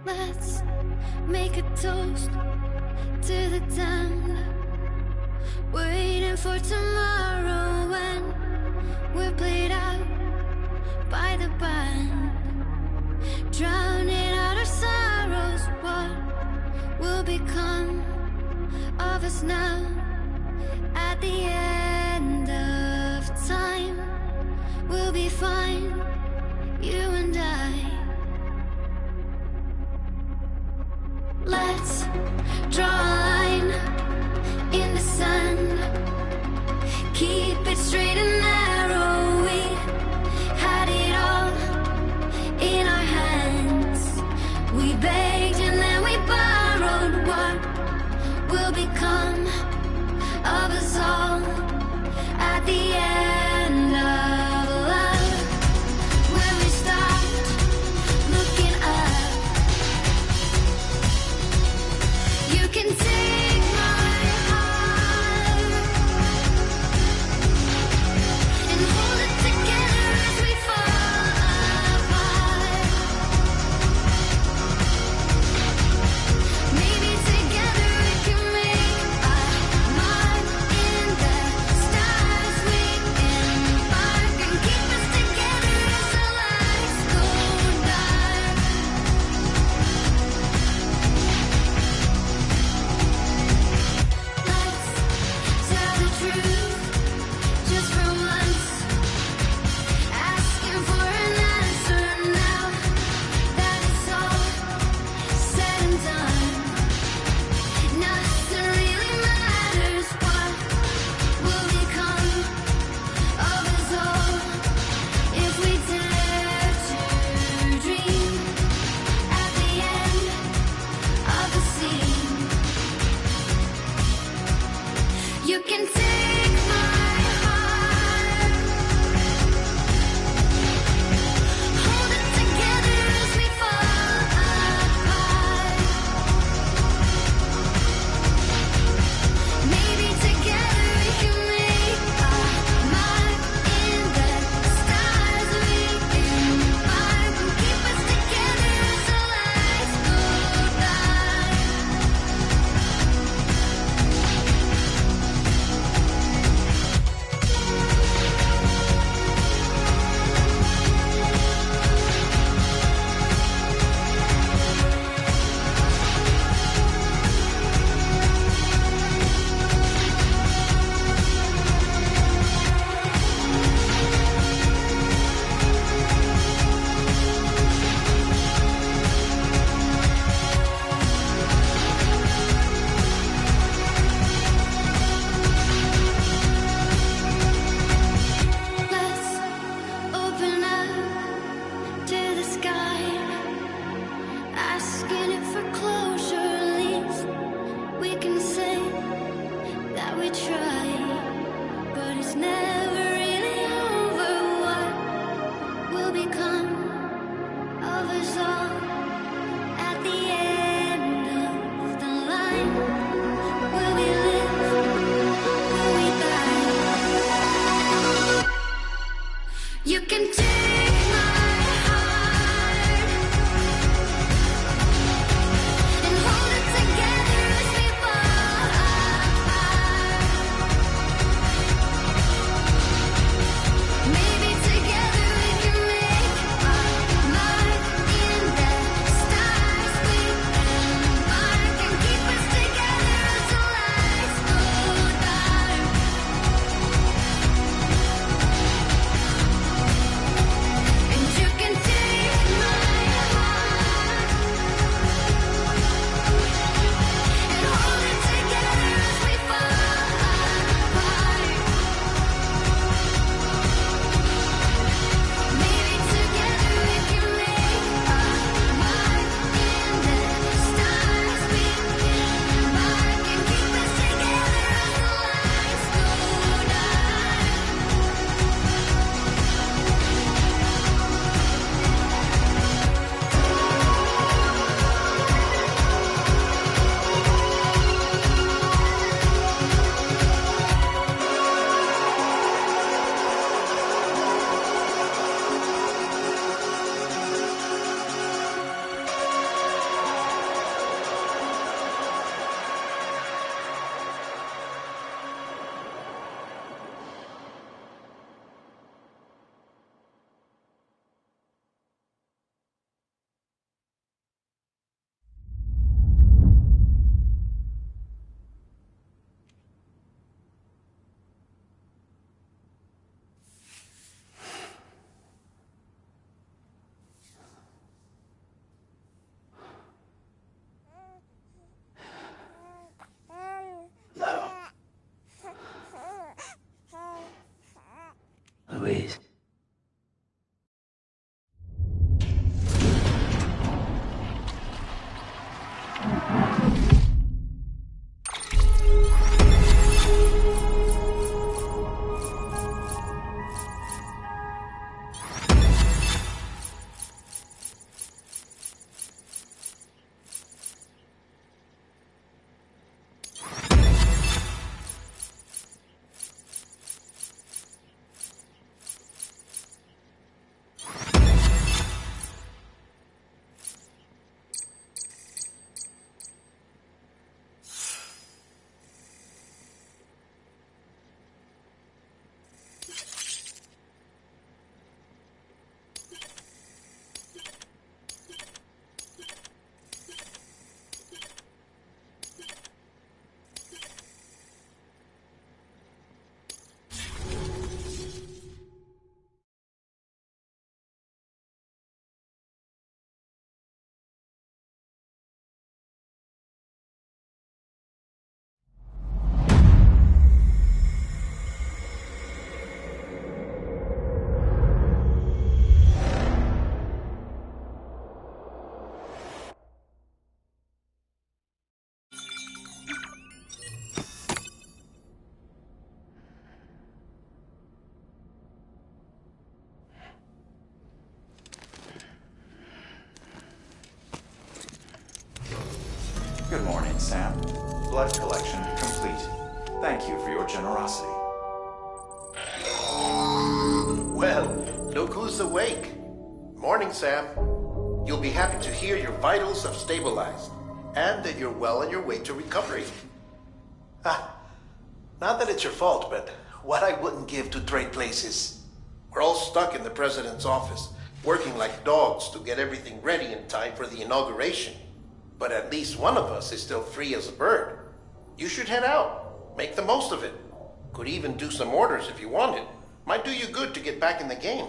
K: Let's make a toast to the damned, waiting for tomorrow when we're played out by the band, drowning out our sorrows. What will become of us now at the end of time? We'll be fine, you and I. Let's draw a line in the sand, keep it straight and narrow. We had it all in our hands. We begged and then we borrowed. What will become of us all at the end of love? When we stopped looking up, you can take my heart and hold it together as we fall apart. Maybe together we can make a mark in the stars. We embark and keep us together as the lights go dark. Let's tell the truth just for once, asking for an answer now that it's all said and done. Nothing really matters. What will become of us all if we dare to dream at the end of the scene? You can take my heart, hold it together as we fall apart. Maybe together we can make a mark in the stars. We embark and keep us together as the lights go dark. Let's open up to the sky, asking it for closure. At least we can say that we tried, but it's never really over. What will become of us all at the end of the line? Will we live? Will we die? You can take my heart and hold it together as we fall apart. Maybe together we can make a mark in
C: Good morning, Sam. Blood collection complete. Thank you for your generosity.
H: Well, look who's awake. Morning, Sam. You'll be happy to hear your vitals have stabilized, and that you're well on your way to recovery. Not that it's your fault, but what I wouldn't give to trade places. We're all stuck in the president's office, working like dogs to get everything ready in time for the inauguration. But at least one of us is still free as a bird. You should head out. Make the most of it. Could even do some orders if you wanted. Might do you good to get back in the game.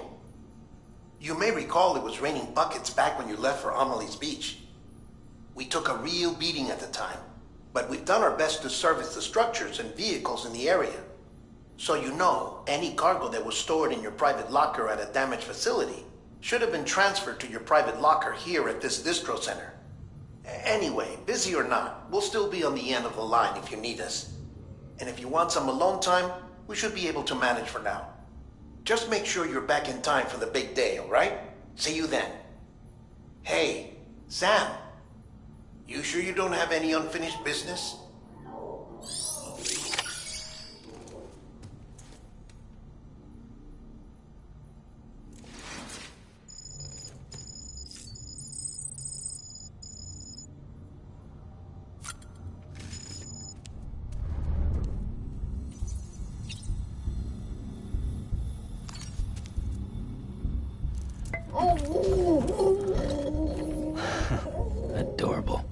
H: You may recall it was raining buckets back when you left for Amelie's Beach. We took a real beating at the time, but we've done our best to service the structures and vehicles in the area. So you know, any cargo that was stored in your private locker at a damaged facility should have been transferred to your private locker here at this distro center. Anyway, busy or not, we'll still be on the end of the line if you need us. And if you want some alone time, we should be able to manage for now. Just make sure you're back in time for the big day, all right? See you then. Hey, Sam. You sure you don't have any unfinished business?
D: Adorable.